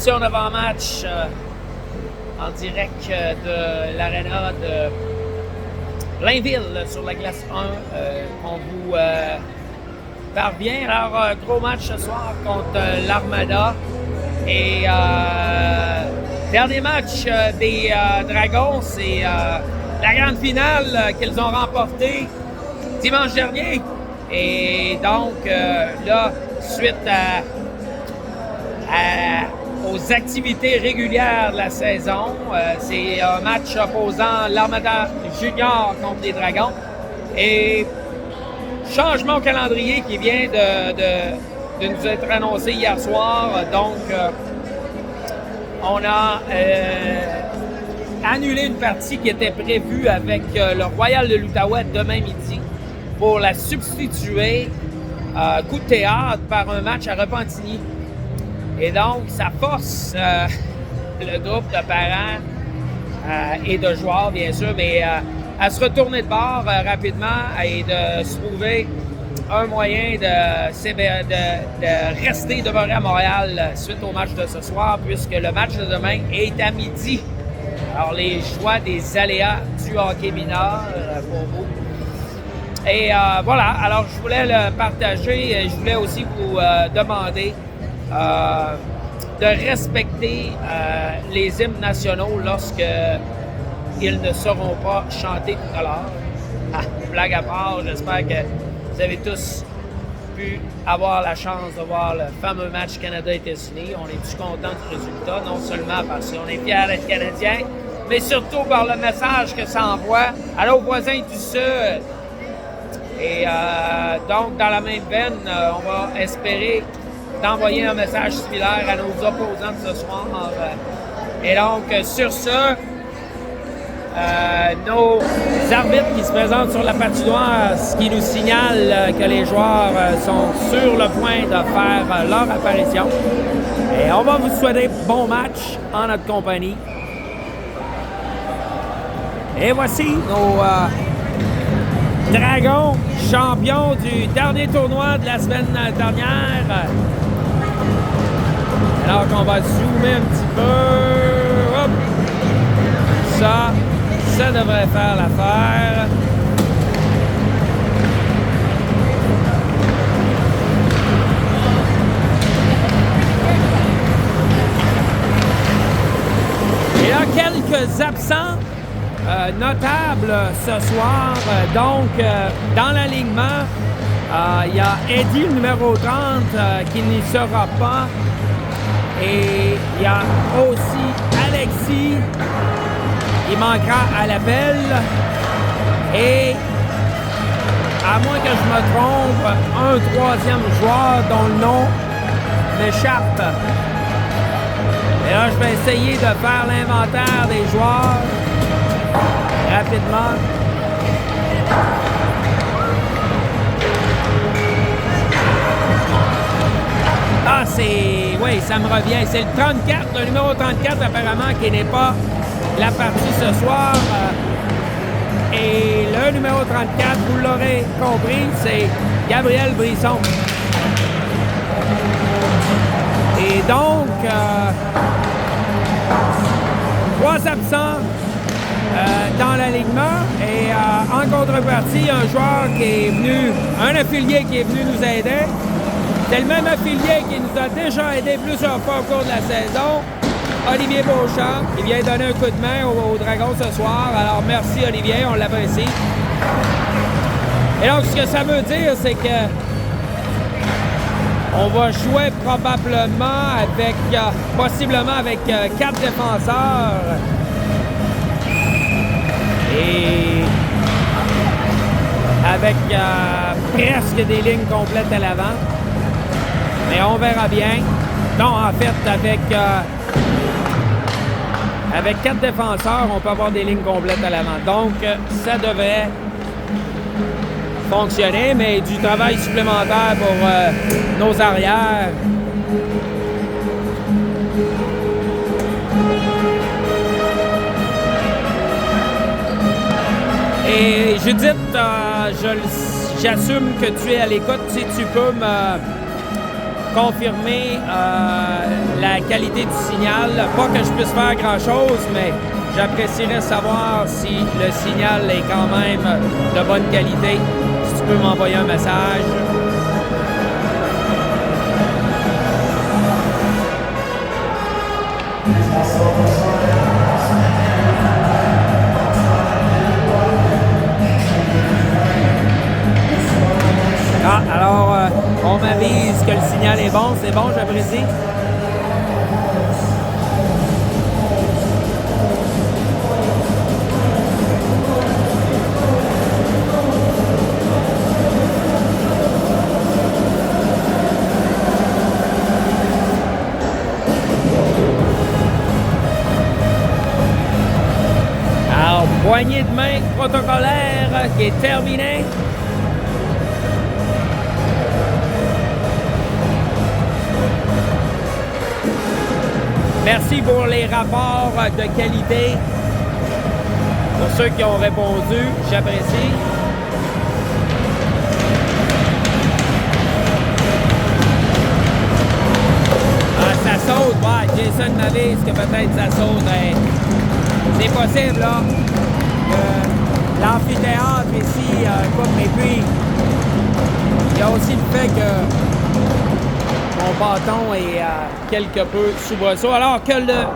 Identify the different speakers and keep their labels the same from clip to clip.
Speaker 1: édition d'avant-match en direct de l'aréna de Blainville sur la glace 1 qu'on vous parvient. Alors, gros match ce soir contre l'Armada. Et dernier match des Dragons, c'est la grande finale qu'ils ont remportée dimanche dernier. Et donc, là, suite aux activités régulières de la saison, c'est un match opposant l'Armada Junior contre les Dragons. Et changement au calendrier qui vient de nous être annoncé hier soir. Donc, on a annulé une partie qui était prévue avec le Royal de l'Outaouais demain midi pour la substituer coup de théâtre par un match à Repentigny. Et donc, ça force le groupe de parents et de joueurs, bien sûr, mais à se retourner de bord rapidement et de se trouver un moyen de rester demeuré à Montréal suite au match de ce soir, puisque le match de demain est à midi. Alors, les choix des aléas du hockey mineur pour vous. Et voilà, alors je voulais le partager et je voulais aussi vous demander de respecter les hymnes nationaux lorsque ils ne seront pas chantés tout à l'heure. Blague à part, j'espère que vous avez tous pu avoir la chance de voir le fameux match Canada-États-Unis. On est tous contents du résultat, non seulement parce qu'on est fiers d'être Canadiens, mais surtout par le message que ça envoie à nos voisins du Sud. Et donc, dans la même veine, on va espérer d'envoyer un message similaire à nos opposants de ce soir. Et donc, sur ce, nos arbitres qui se présentent sur la patinoire, ce qui nous signale que les joueurs sont sur le point de faire leur apparition. Et on va vous souhaiter bon match en notre compagnie. Et voici nos Dragons, champions du dernier tournoi de la semaine dernière. Alors qu'on va zoomer un petit peu. Hop. Ça devrait faire l'affaire. Et là, quelques absents notables ce soir. Donc, dans l'alignement, il y a Eddie, le numéro 30, qui n'y sera pas. Et il y a aussi Alexis, il manquera à l'appel. Et, à moins que je me trompe, un troisième joueur dont le nom m'échappe. Et là, je vais essayer de faire l'inventaire des joueurs rapidement. Ah, c'est... Oui, ça me revient. C'est le 34, le numéro 34, apparemment, qui n'est pas la partie ce soir. Et le numéro 34, vous l'aurez compris, c'est Gabriel Brisson. Et donc, 3 absents dans l'alignement. Et en contrepartie, un joueur qui est venu, un affilié qui est venu nous aider. C'est le même affilié qui nous a déjà aidé plusieurs fois au cours de la saison, Olivier Beauchamp, qui vient donner un coup de main aux Dragons ce soir. Alors merci Olivier, on l'apprécie. Et donc ce que ça veut dire, c'est que on va jouer probablement avec, possiblement avec 4 défenseurs. Et avec presque des lignes complètes à l'avant. Mais on verra bien. Non, en fait, avec 4 défenseurs, on peut avoir des lignes complètes à l'avant. Donc, ça devrait fonctionner, mais du travail supplémentaire pour nos arrières. Et Judith, j'assume que tu es à l'écoute. Si tu peux confirmer la qualité du signal. Pas que je puisse faire grand-chose, mais j'apprécierais savoir si le signal est quand même de bonne qualité. Si tu peux m'envoyer un message. Ah, alors, on m'avise que le signal est bon. C'est bon, j'apprécie. Alors, poignée de main protocolaire qui est terminée. Merci pour les rapports de qualité. Pour ceux qui ont répondu, j'apprécie. Ah, ça saute, ouais. Jason m'avise que peut-être ça saute. Hein. C'est possible, là. L'amphithéâtre ici coupe, et puis il y a aussi le fait que mon bâton est quelque peu soubresaut. Alors que le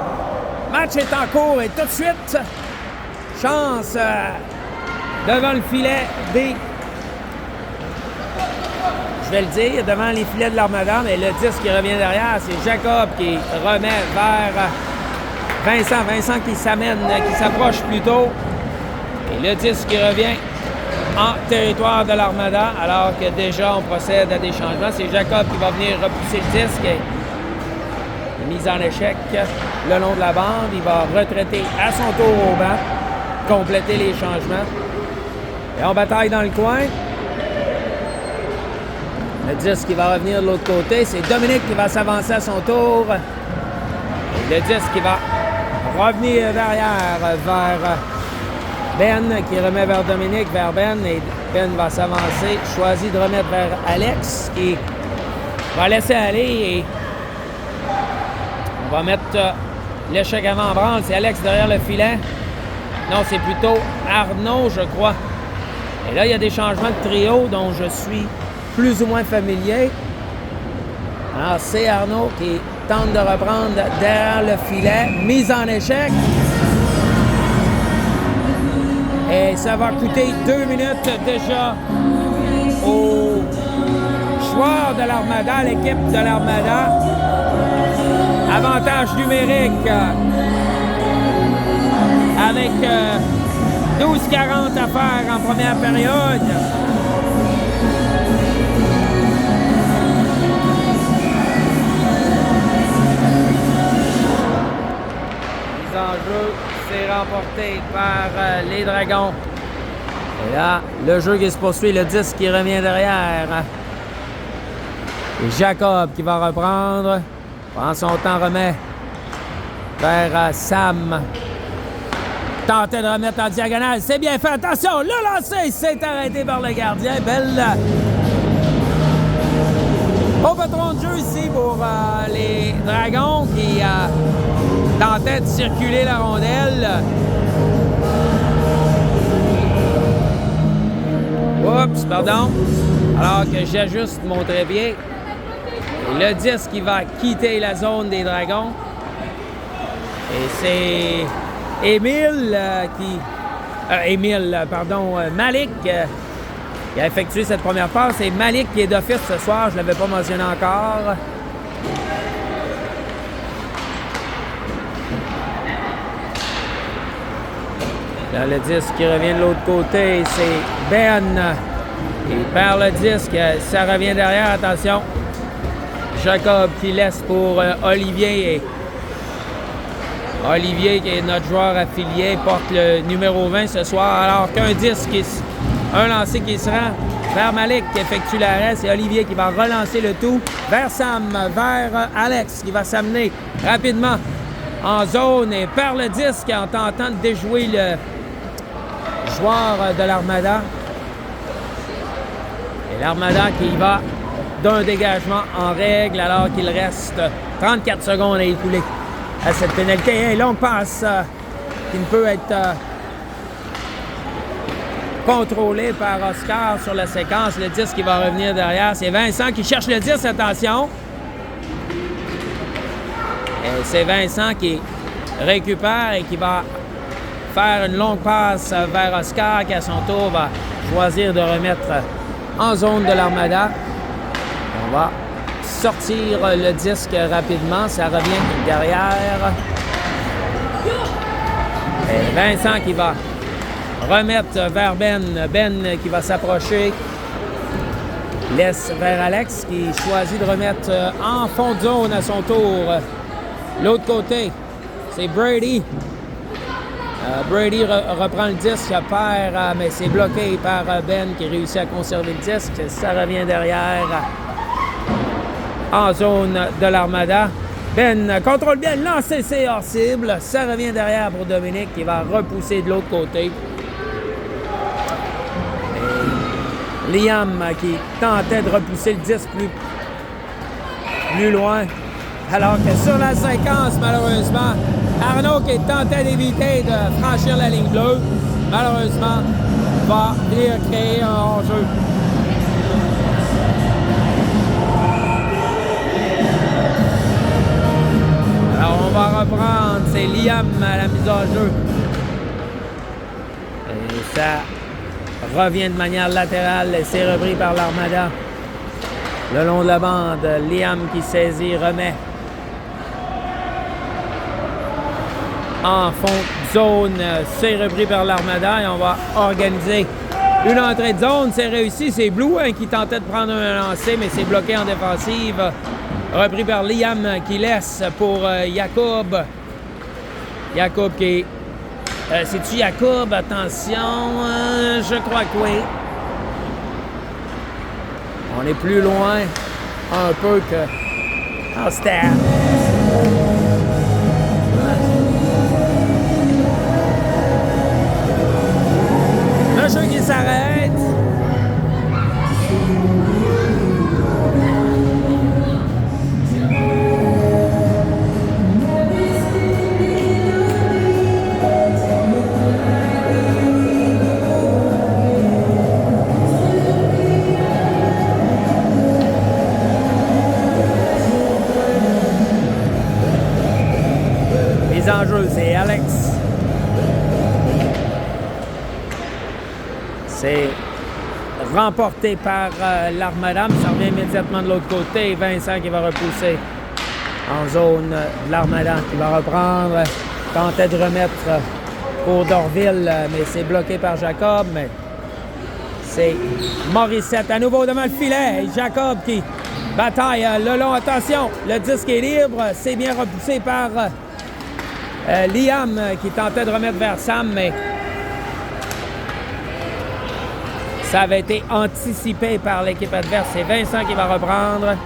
Speaker 1: match est en cours et tout de suite, chance devant le filet des... Je vais le dire, devant les filets de l'Armada, mais le 10 qui revient derrière, c'est Jacob qui remet vers Vincent. Vincent qui s'amène, qui s'approche plutôt. Et le 10 qui revient en territoire de l'Armada, alors que déjà on procède à des changements. C'est Jacob qui va venir repousser le disque. Et mise en échec le long de la bande. Il va retraiter à son tour au banc, compléter les changements. Et on bataille dans le coin. Le 10 qui va revenir de l'autre côté. C'est Dominique qui va s'avancer à son tour. Et le 10 qui va revenir derrière vers Ben, qui remet vers Dominique, vers Ben, et Ben va s'avancer, choisit de remettre vers Alex, qui va laisser aller, et on va mettre l'échec avant en branle. C'est Alex derrière le filet. Non, c'est plutôt Arnaud, je crois. Et là, il y a des changements de trio dont je suis plus ou moins familier. Alors, c'est Arnaud qui tente de reprendre derrière le filet. Mise en échec. Et ça va coûter 2 minutes déjà aux joueurs de l'Armada, l'équipe de l'Armada. Avantage numérique avec 12:40 à faire en première période. Mise en jeu. C'est remporté par les Dragons. Et là, le jeu qui se poursuit, le 10 qui revient derrière. Et Jacob qui va reprendre. Prend son temps, remet vers Sam. Tentait de remettre en diagonale. C'est bien fait. Attention, le lancer s'est arrêté par le gardien. Belle. Beau patron de jeu ici pour les Dragons qui tentaient de circuler la rondelle. Oups, pardon. Alors que j'ajuste mon trépied. Et le 10 qui va quitter la zone des Dragons. Et c'est Émile Malik qui a effectué cette première passe. C'est Malik qui est d'office ce soir. Je ne l'avais pas mentionné encore. Là, le disque qui revient de l'autre côté, c'est Ben. Il perd le disque. Ça revient derrière. Attention. Jacob qui laisse pour Olivier. Olivier, qui est notre joueur affilié, porte le numéro 20 ce soir. Alors qu'un disque, un lancer qui se rend vers Malik qui effectue l'arrêt. C'est Olivier qui va relancer le tout vers Sam, vers Alex qui va s'amener rapidement en zone et perd le disque en tentant de déjouer le joueur de l'Armada. Et l'Armada qui va d'un dégagement en règle alors qu'il reste 34 secondes à écouler à cette pénalité. Et longue passe qui ne peut être contrôlée par Oscar sur la séquence. Le 10 qui va revenir derrière. C'est Vincent qui cherche le 10, attention. Et c'est Vincent qui récupère et qui va faire une longue passe vers Oscar qui, à son tour, va choisir de remettre en zone de l'Armada. On va sortir le disque rapidement. Ça revient derrière. Et Vincent qui va remettre vers Ben. Ben qui va s'approcher. Laisse vers Alex qui choisit de remettre en fond de zone à son tour. L'autre côté, c'est Brady. Brady reprend le disque, perd, mais c'est bloqué par Ben qui réussit à conserver le disque. Ça revient derrière en zone de l'Armada. Ben contrôle bien, lancé, c'est hors cible. Ça revient derrière pour Dominique qui va repousser de l'autre côté. Et Liam qui tentait de repousser le disque plus loin. Alors que sur la séquence, malheureusement, Arnaud qui tentait d'éviter de franchir la ligne bleue, malheureusement, va venir créer un hors-jeu. Alors on va reprendre, c'est Liam à la mise en jeu. Et ça revient de manière latérale et c'est repris par l'Armada. Le long de la bande, Liam qui saisit, remet. En fond de zone, c'est repris par l'Armada et on va organiser une entrée de zone. C'est réussi, c'est Blue qui tentait de prendre un lancer, mais c'est bloqué en défensive. Repris par Liam qui laisse pour Jacob. Jacob qui... c'est-tu Jacob? Attention, je crois que oui. On est plus loin un peu que en stade. Le jeu qui s'arrête. Les enjeux, c'est Alex. C'est remporté par l'Armada, mais ça revient immédiatement de l'autre côté. Vincent qui va repousser en zone de l'Armada, qui va reprendre. Tentait de remettre pour Dorville, mais c'est bloqué par Jacob. Mais c'est Morissette à nouveau devant le filet. Et Jacob qui bataille le long. Attention, le disque est libre. C'est bien repoussé par Liam qui tentait de remettre vers Sam, mais ça avait été anticipé par l'équipe adverse. C'est Vincent qui va reprendre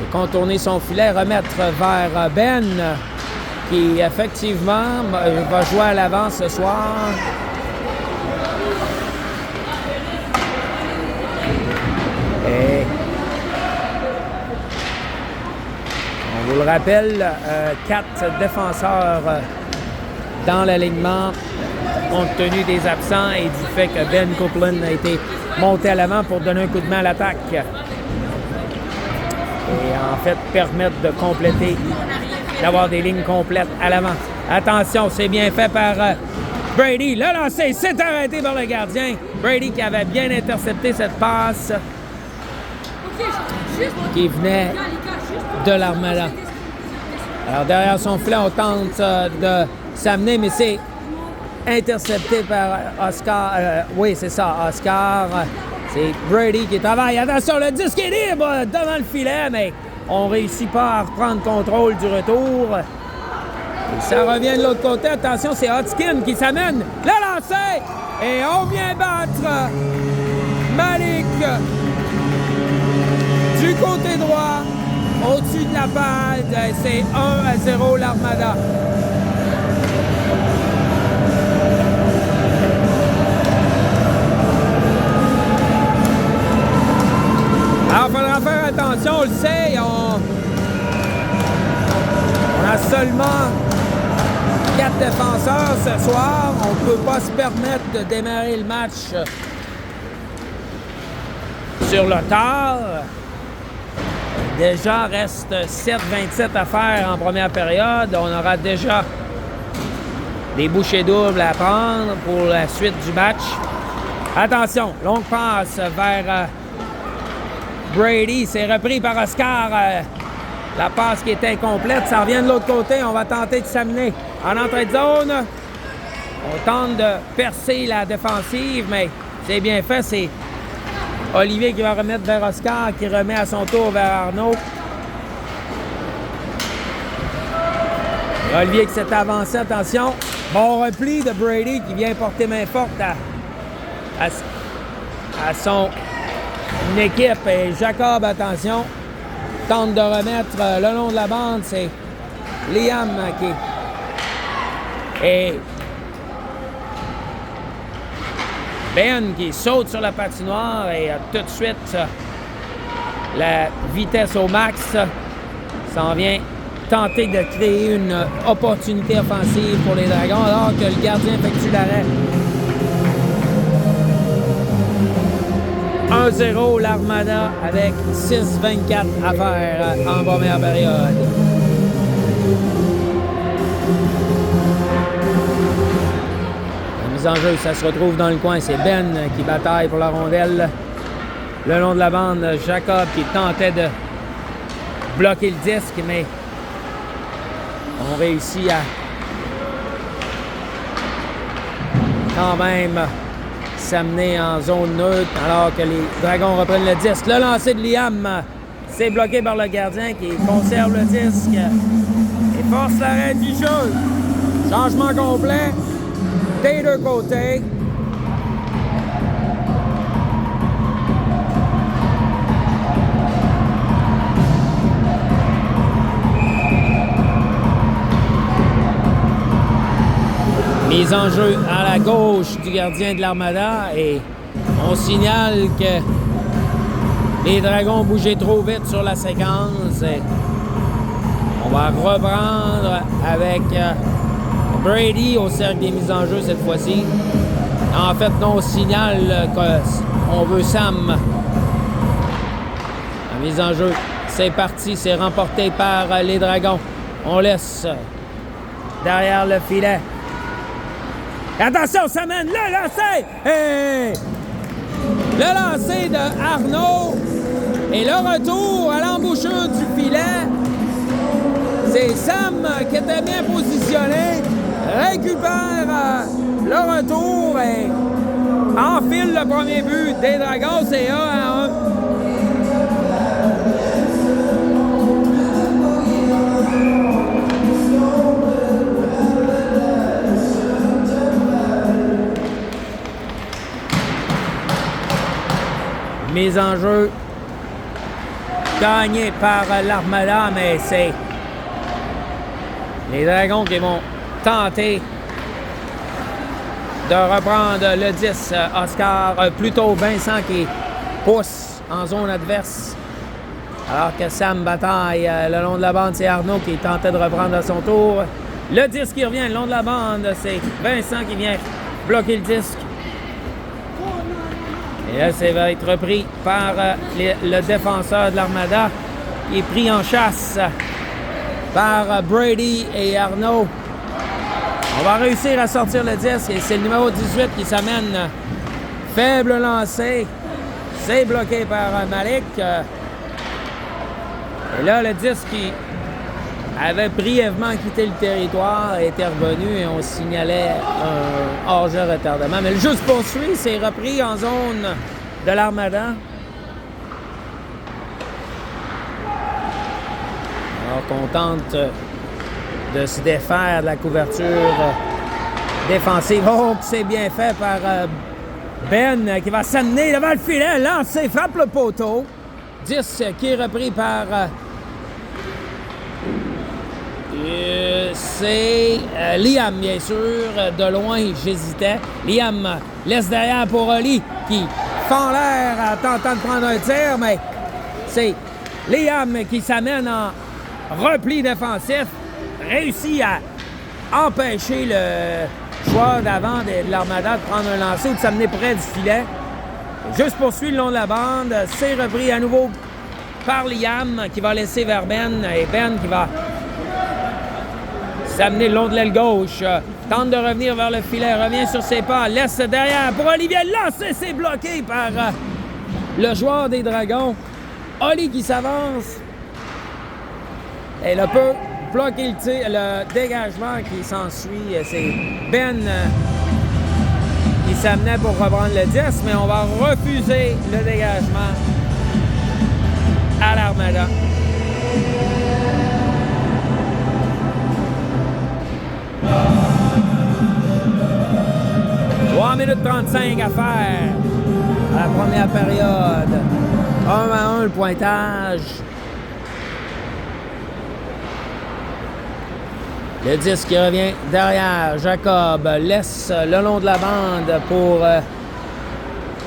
Speaker 1: et contourner son filet, remettre vers Ben, qui effectivement va jouer à l'avant ce soir. Et on vous le rappelle, 4 défenseurs dans l'alignement, compte tenu des absents et du fait que Ben Copeland a été monté à l'avant pour donner un coup de main à l'attaque. Et en fait, permettre de compléter, d'avoir des lignes complètes à l'avant. Attention, c'est bien fait par Brady. Le lancer s'est arrêté par le gardien. Brady qui avait bien intercepté cette passe qui venait de l'Armada. Alors derrière son filet, on tente de s'amener, mais c'est intercepté par Oscar. Oui, c'est ça, Oscar. C'est Brady qui travaille. Attention, le disque est libre devant le filet, mais on ne réussit pas à reprendre contrôle du retour. Et ça revient de l'autre côté. Attention, c'est Hodgkin qui s'amène. Le lancer! Et on vient battre Malik du côté droit, au-dessus de la balle. C'est 1-0 l'Armada.
Speaker 2: Alors, il faudra faire attention, on le sait, on a seulement 4 défenseurs ce soir. On ne peut pas se permettre de démarrer le match sur le tard. Déjà, reste 7-27 à faire en première période. On aura déjà des bouchées doubles à prendre pour la suite du match. Attention, longue passe vers Brady. C'est repris par Oscar. La passe qui est incomplète. Ça revient de l'autre côté. On va tenter de s'amener en entrée de zone. On tente de percer la défensive, mais c'est bien fait. C'est Olivier qui va remettre vers Oscar, qui remet à son tour vers Arnaud. Et Olivier qui s'est avancé, attention. Bon repli de Brady qui vient porter main forte à son équipe. Et Jacob, attention, tente de remettre le long de la bande. C'est Liam qui et Ben qui saute sur la patinoire et tout de suite la vitesse au max s'en vient tenter de créer une opportunité offensive pour les Dragons alors que le gardien effectue l'arrêt. 1-0 l'Armada avec 6-24 à faire en première période. La mise en jeu, ça se retrouve dans le coin. C'est Ben qui bataille pour la rondelle. Le long de la bande, Jacob qui tentait de bloquer le disque, mais on réussit à quand même s'amener en zone neutre alors que les Dragons reprennent le disque. Le lancer de Liam, c'est bloqué par le gardien qui conserve le disque et force l'arrêt du jeu. Changement complet des deux côtés. Mise en jeu à la gauche du gardien de l'Armada et on signale que les Dragons bougeaient trop vite sur la séquence. Et on va reprendre avec Brady au cercle des mises en jeu cette fois-ci. En fait, non, on signale qu'on veut Sam. La mise en jeu, c'est parti, c'est remporté par les Dragons. On laisse derrière le filet. Attention, ça mène le lancer! Hey! Le lancer de Arnaud et le retour à l'embouchure du filet. C'est Sam qui était bien positionné, récupère le retour et enfile le premier but des Dragons. C'est 1-1. Mise en jeu gagnée par l'Armada, mais c'est les Dragons qui vont tenter de reprendre le 10. Oscar, plutôt Vincent qui pousse en zone adverse. Alors que Sam bataille le long de la bande, c'est Arnaud qui tentait de reprendre à son tour. Le 10 qui revient le long de la bande, c'est Vincent qui vient bloquer le disque. Et là, ça va être repris par le défenseur de l'Armada qui est pris en chasse par Brady et Arnaud. On va réussir à sortir le disque et c'est le numéro 18 qui s'amène. Faible lancé. C'est bloqué par Malik. Et là, le disque qui avait brièvement quitté le territoire était revenu et on signalait un hors-jeu retardement. Mais le jeu se poursuit, c'est repris en zone de l'Armada. Alors qu'on tente de se défaire de la couverture défensive. Oh, c'est bien fait par Ben qui va s'amener devant le filet, lancer, frappe le poteau. 10 qui est repris par... c'est Liam, bien sûr. De loin, j'hésitais. Liam laisse derrière pour Oli qui fend l'air en tentant de prendre un tir, mais C'est Liam qui s'amène en repli défensif, réussit à empêcher le joueur d'avant de l'Armada de prendre un lancer ou de s'amener près du filet. Juste poursuit le long de la bande. C'est repris à nouveau par Liam qui va laisser vers Ben. Et Ben qui va s'amener le long de l'aile gauche. Tente de revenir vers le filet. Revient sur ses pas. Laisse derrière pour Olivier. Lancer, c'est bloqué par le joueur des Dragons. Oli qui s'avance. Et le peut bloquer le dégagement qui s'ensuit. C'est Ben qui s'amenait pour reprendre le 10, mais on va refuser le dégagement à l'Armada. « 3 minutes 35 à faire à la première période. 1-1 le pointage. Le 10 qui revient derrière. Jacob laisse le long de la bande pour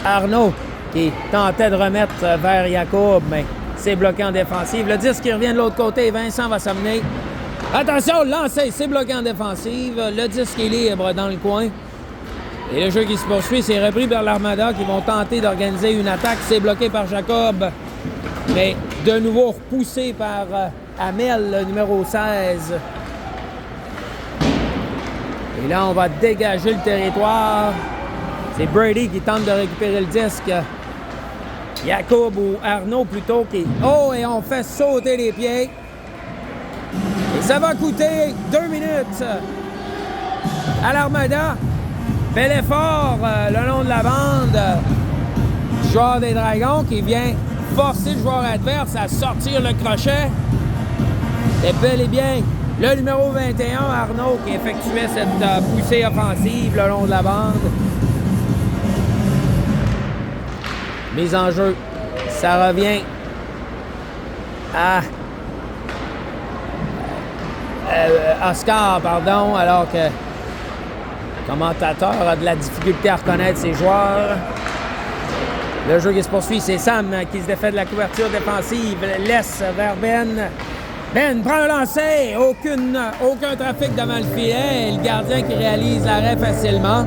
Speaker 2: Arnaud qui tentait de remettre vers Jacob, mais c'est bloqué en défensive. Le 10 qui revient de l'autre côté. Vincent va s'amener. Attention, lancé, c'est bloqué en défensive. Le 10 qui est libre dans le coin. Et le jeu qui se poursuit, c'est repris vers l'Armada qui vont tenter d'organiser une attaque. C'est bloqué par Jacob, mais de nouveau repoussé par Amel, le numéro 16. Et là, on va dégager le territoire. C'est Brady qui tente de récupérer le disque. Jacob ou Arnaud plutôt qui... Oh, et on fait sauter les pieds. Et ça va coûter 2 minutes à l'Armada. Bel effort le long de la bande. Joueur des Dragons qui vient forcer le joueur adverse à sortir le crochet. C'est bel et bien le numéro 21, Arnaud, qui effectuait cette poussée offensive le long de la bande. Mise en jeu. Ça revient à Oscar, pardon, alors que le commentateur a de la difficulté à reconnaître ses joueurs. Le jeu qui se poursuit, c'est Sam qui se défait de la couverture défensive. Laisse vers Ben. Ben prend un lancer. Aucun trafic devant le filet. Et le gardien qui réalise l'arrêt facilement.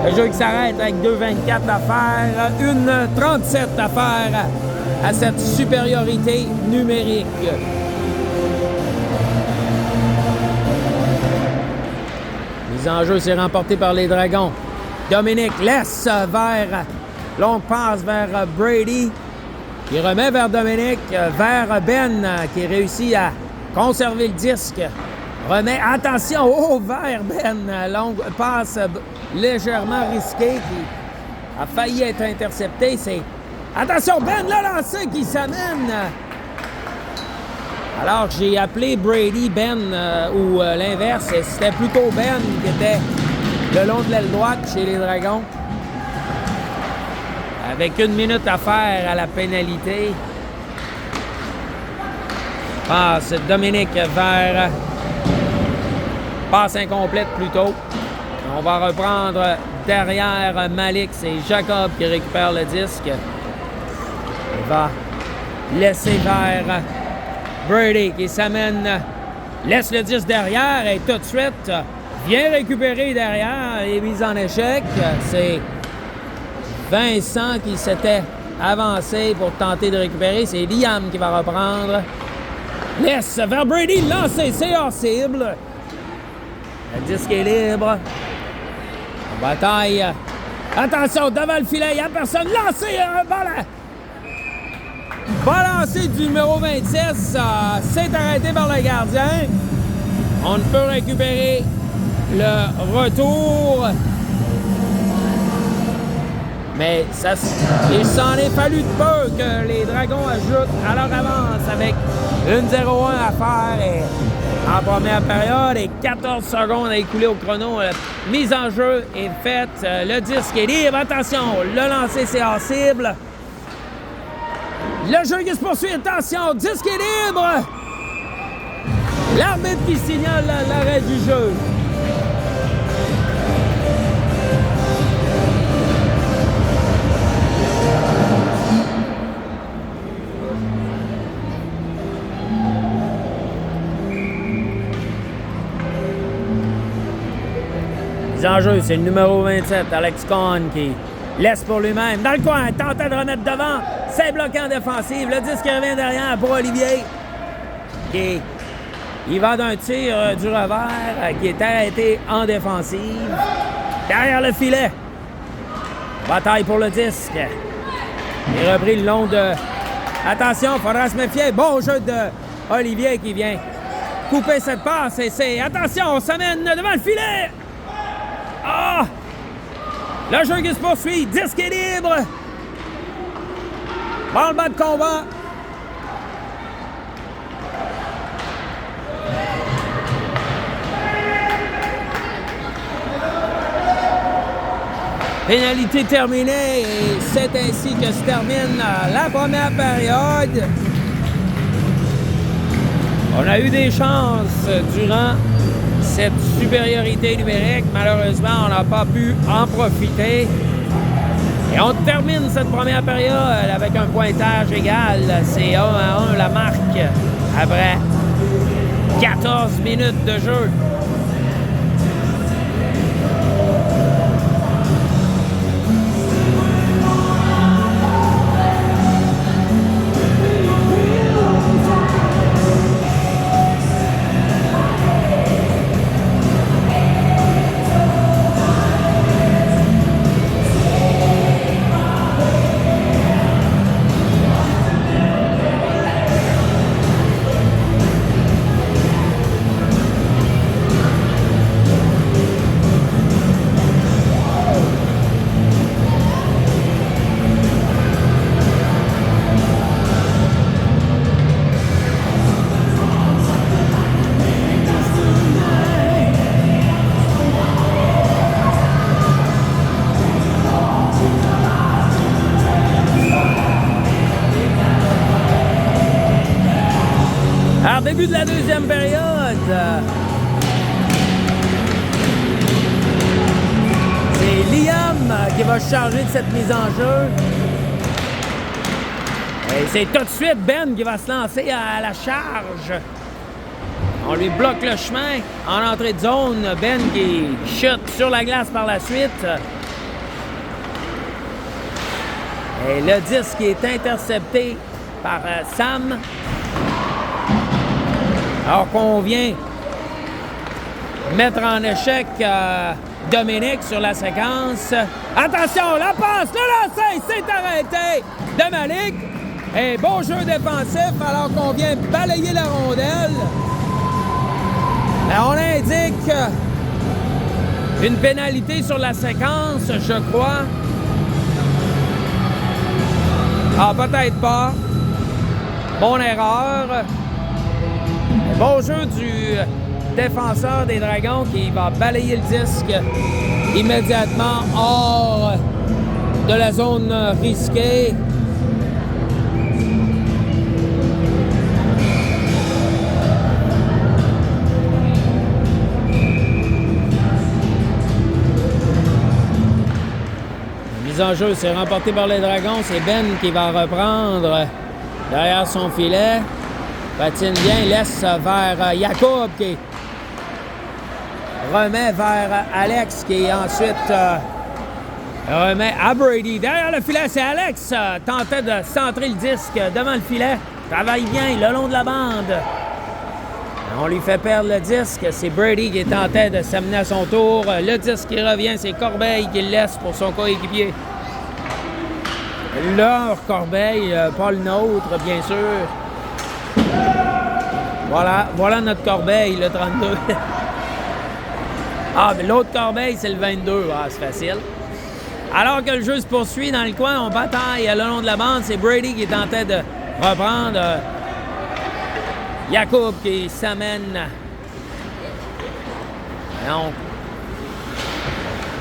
Speaker 2: Le jeu qui s'arrête avec 2,24 à faire. 1,37 à faire à cette supériorité numérique. Mise en jeu, c'est remporté par les Dragons. Dominique laisse vers... Longue passe vers Brady, qui remet vers Dominique, vers Ben, qui réussit à conserver le disque. Remet, attention, vers Ben. Longue passe légèrement risquée, qui a failli être interceptée. C'est, attention, Ben l'a lancé, qui s'amène. Alors que j'ai appelé Brady Ben, ou l'inverse, c'était plutôt Ben qui était le long de l'aile droite chez les Dragons. Avec 1 minute à faire à la pénalité. Passe Dominique vers... Passe incomplète plutôt. On va reprendre derrière Malik. C'est Jacob qui récupère le disque. Il va laisser vers Brady qui s'amène. Laisse le disque derrière et tout de suite vient récupérer derrière et mise en échec. C'est... Vincent qui s'était avancé pour tenter de récupérer. C'est Liam qui va reprendre. Laisse vers Brady, lancé, c'est hors cible. Le disque est libre. En bataille. Attention, devant le filet, il n'y a personne. Lancé, balancé du numéro 26. C'est arrêté par le gardien. On ne peut récupérer le retour. Mais il s'en est fallu de peu que les Dragons ajoutent à leur avance avec 1-0-1 à faire en première période et 14 secondes à écouler au chrono. La mise en jeu est faite. Le disque est libre. Attention, le lancer, c'est hors cible. Le jeu qui se poursuit. Attention, disque est libre. L'arbitre qui signale l'arrêt du jeu. Mise en jeu, c'est le numéro 27, Alex Cohn, qui laisse pour lui-même. Dans le coin, tentait de remettre devant. C'est bloqué en défensive. Le disque revient derrière pour Olivier. Il va d'un tir du revers qui est arrêté en défensive. Derrière le filet. Bataille pour le disque. Il est repris le long de... Attention, il faudra se méfier. Bon jeu de Olivier qui vient couper cette passe. Et c'est... Attention, on s'amène devant le filet. Ah! Le jeu qui se poursuit. Disque est libre. Bon, le bas de combat. Pénalité terminée et c'est ainsi que se termine la première période. On a eu des chances durant cette supériorité numérique. Malheureusement, on n'a pas pu en profiter. Et on termine cette première période avec un pointage égal. C'est 1-1 la marque après 14 minutes de jeu. Alors, début de la deuxième période. C'est Liam qui va se charger de cette mise en jeu. Et c'est tout de suite Ben qui va se lancer à la charge. On lui bloque le chemin en entrée de zone. Ben qui chute sur la glace par la suite. Et le disque est intercepté par Sam. Alors qu'on vient mettre en échec Dominique sur la séquence. Attention, la passe, le lancer, c'est arrêté de Malik. Et bon jeu défensif alors qu'on vient balayer la rondelle. On indique une pénalité sur la séquence, je crois. Ah, peut-être pas. Bonne erreur. Bon jeu du défenseur des Dragons qui va balayer le disque immédiatement hors de la zone risquée. La mise en jeu, c'est remporté par les Dragons. C'est Ben qui va reprendre derrière son filet. Patine bien, laisse vers Jacob qui remet vers Alex qui ensuite remet à Brady. Derrière le filet, c'est Alex tentait de centrer le disque devant le filet. Travaille bien le long de la bande. On lui fait perdre le disque. C'est Brady qui tentait de s'amener à son tour. Le disque qui revient, c'est Corbeil qui le laisse pour son coéquipier. Leur Corbeil, pas le nôtre, bien sûr. Voilà notre Corbeil, le 32. Ah, mais l'autre Corbeil, c'est le 22. Ah, c'est facile. Alors que le jeu se poursuit dans le coin, on bataille le long de la bande. C'est Brady qui tentait de reprendre Jacob qui s'amène.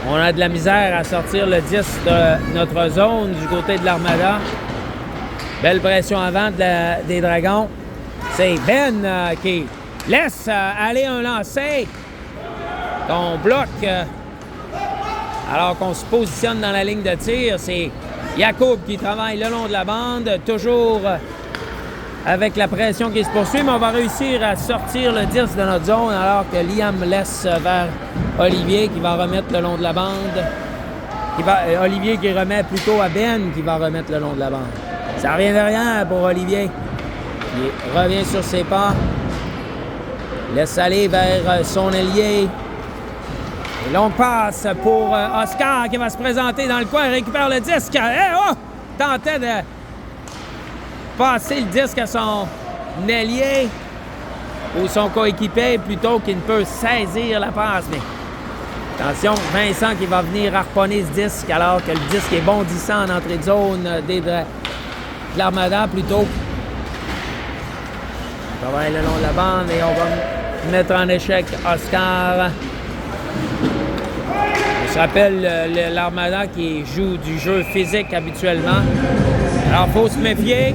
Speaker 2: On a de la misère à sortir le 10 de notre zone du côté de l'Armada. Belle pression avant des Dragons. C'est Ben qui laisse aller un lancer. On bloque alors qu'on se positionne dans la ligne de tir. C'est Jacob qui travaille le long de la bande. Toujours avec la pression qui se poursuit, mais on va réussir à sortir le disque de notre zone alors que Liam laisse vers Olivier qui va remettre le long de la bande. Olivier qui remet plutôt à Ben qui va remettre le long de la bande. Ça revient de rien pour Olivier. Il revient sur ses pas. Laisse aller vers son ailier. Et longue passe pour Oscar qui va se présenter dans le coin, récupère le disque. Tentait de passer le disque à son ailier ou son coéquipier plutôt qu'il ne peut saisir la passe. Mais attention, Vincent qui va venir harponner ce disque alors que le disque est bondissant en entrée de zone de l'Armada plutôt. On va aller le long de la bande et on va mettre en échec Oscar. On se rappelle l'Armada qui joue du jeu physique habituellement. Alors, il faut se méfier.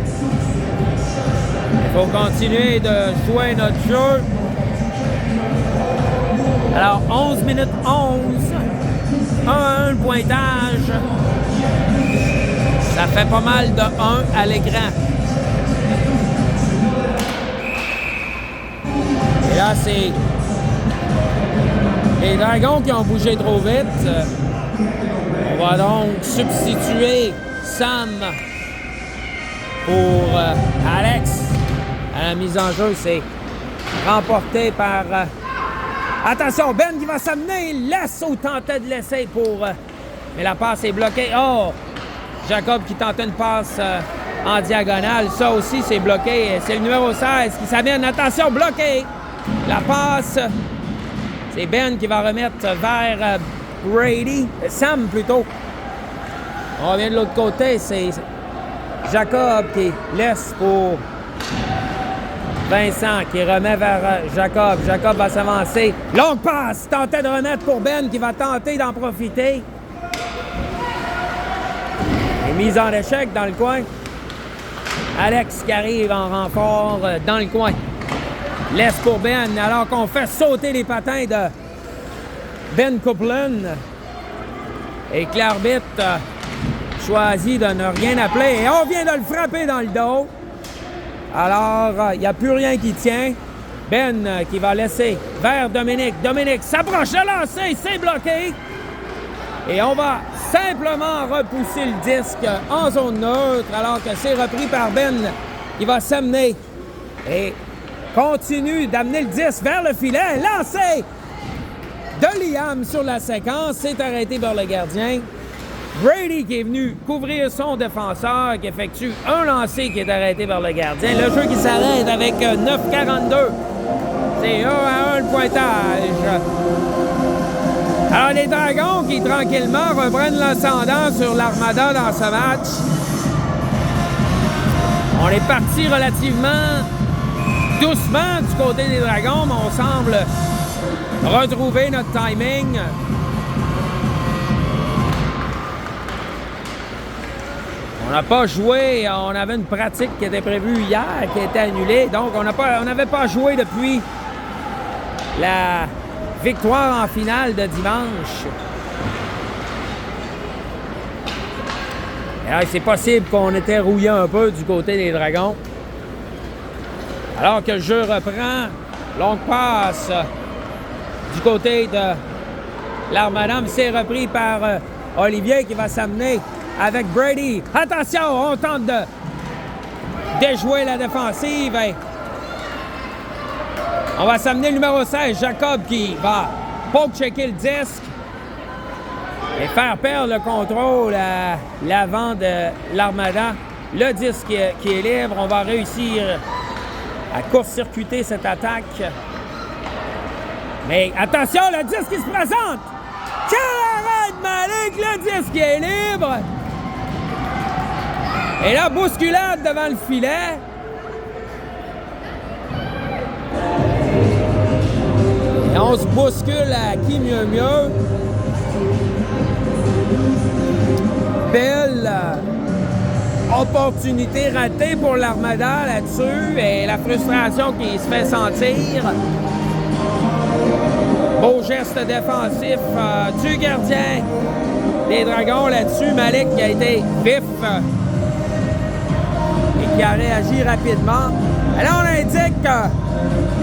Speaker 2: Il faut continuer de jouer notre jeu. Alors, 11 minutes 11. 1-1 le pointage. Ça fait pas mal de 1 à l'écran. Et là, c'est les Dragons qui ont bougé trop vite. On va donc substituer Sam pour Alex. À la mise en jeu, c'est remporté par... Attention, Ben qui va s'amener. Il laisse ou tentait de laisser pour... mais la passe est bloquée. Oh! Jacob qui tentait une passe en diagonale. Ça aussi, c'est bloqué. C'est le numéro 16 qui s'amène. Attention, bloqué! La passe, c'est Ben qui va remettre vers Brady. Sam, plutôt. On revient de l'autre côté. C'est Jacob qui laisse pour Vincent qui remet vers Jacob. Jacob va s'avancer. Longue passe. Tentait de remettre pour Ben qui va tenter d'en profiter. Et mise en échec dans le coin. Alex qui arrive en renfort dans le coin. Laisse pour Ben, alors qu'on fait sauter les patins de Ben Copeland. Et que l'arbitre choisit de ne rien appeler. Et on vient de le frapper dans le dos. Alors, il n'y a plus rien qui tient. Ben qui va laisser vers Dominique. Dominique s'approche de lancer, c'est bloqué. Et on va simplement repousser le disque en zone neutre, alors que c'est repris par Ben qui va s'amener. Et continue d'amener le disque vers le filet. Lancé de Liam sur la séquence. C'est arrêté par le gardien. Brady qui est venu couvrir son défenseur, qui effectue un lancer qui est arrêté par le gardien. Le jeu qui s'arrête avec 9:42. C'est 1-1 le pointage. Alors les Dragons qui tranquillement reprennent l'ascendant sur l'Armada dans ce match. On est parti relativement doucement du côté des Dragons, mais on semble retrouver notre timing. On n'a pas joué, on avait une pratique qui était prévue hier, qui a été annulée, donc on n'avait pas joué depuis la victoire en finale de dimanche. Alors, c'est possible qu'on était rouillé un peu du côté des Dragons. Alors que le jeu reprend, longue passe du côté de l'Armada, c'est repris par Olivier qui va s'amener avec Brady. Attention, on tente de déjouer la défensive. Et on va s'amener le numéro 16, Jacob, qui va poke-checker le disque et faire perdre le contrôle à l'avant de l'Armada. Le disque qui est libre, on va réussir à court-circuiter cette attaque. Mais attention, le disque qui se présente! Arrête, Malik, le disque est libre! Et là, bousculade devant le filet. Et on se bouscule à qui mieux mieux. Belle opportunité ratée pour l'Armada là-dessus et la frustration qui se fait sentir. Beau geste défensif du gardien des Dragons là-dessus. Malik qui a été vif et qui a réagi rapidement. Alors, on indique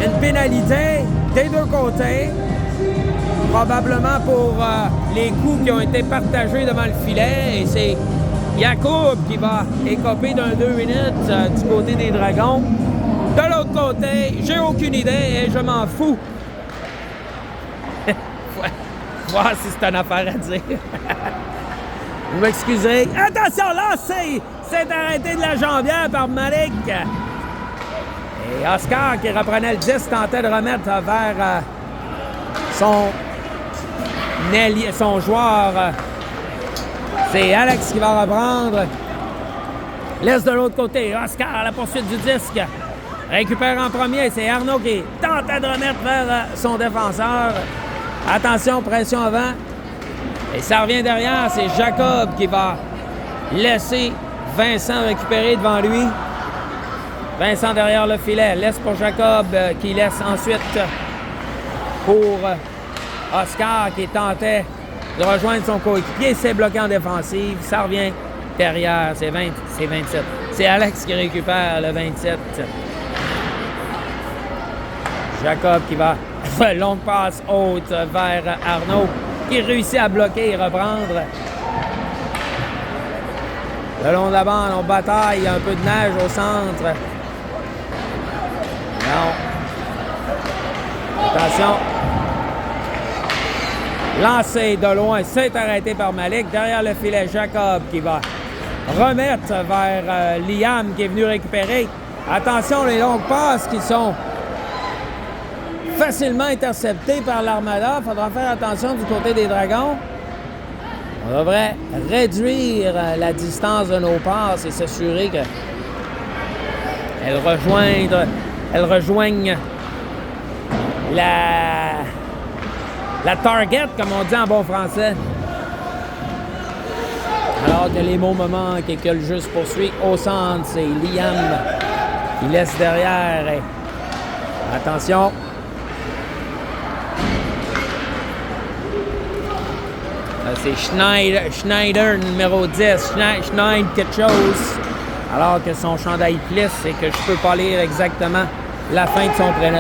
Speaker 2: une pénalité des deux côtés, probablement pour les coups qui ont été partagés devant le filet. Et c'est Jacob qui va écoper d'un 2 minutes du côté des Dragons. De l'autre côté, j'ai aucune idée et je m'en fous. Voir si c'est une affaire à dire. Vous m'excuserez. Attention, là, c'est arrêté de la jambière par Malik. Et Oscar, qui reprenait le 10, tentait de remettre vers son joueur. C'est Alex qui va reprendre. Laisse de l'autre côté. Oscar à la poursuite du disque. Récupère en premier. C'est Arnaud qui tentait de remettre vers son défenseur. Attention, pression avant. Et ça revient derrière. C'est Jacob qui va laisser Vincent récupérer devant lui. Vincent derrière le filet. Laisse pour Jacob qui laisse ensuite pour Oscar qui tentait de rejoindre son coéquipier. C'est bloqué en défensive. Ça revient derrière. C'est 27. C'est Alex qui récupère le 27. Jacob qui va longue passe haute vers Arnaud qui réussit à bloquer et reprendre. Le long de la bande, on bataille. Il y a un peu de neige au centre. Non. Attention. Lancé de loin, c'est arrêté par Malik. Derrière le filet, Jacob qui va remettre vers Liam qui est venu récupérer. Attention, les longues passes qui sont facilement interceptées par l'Armada. Il faudra faire attention du côté des Dragons. On devrait réduire la distance de nos passes et s'assurer qu'elles rejoignent la target, comme on dit en bon français. Alors que les mots me manquent et que le jeu se poursuit au centre, c'est Liam qui laisse derrière. Et attention. C'est Schneider, numéro 10. Schneider quelque chose. Alors que son chandail plisse et que je peux pas lire exactement la fin de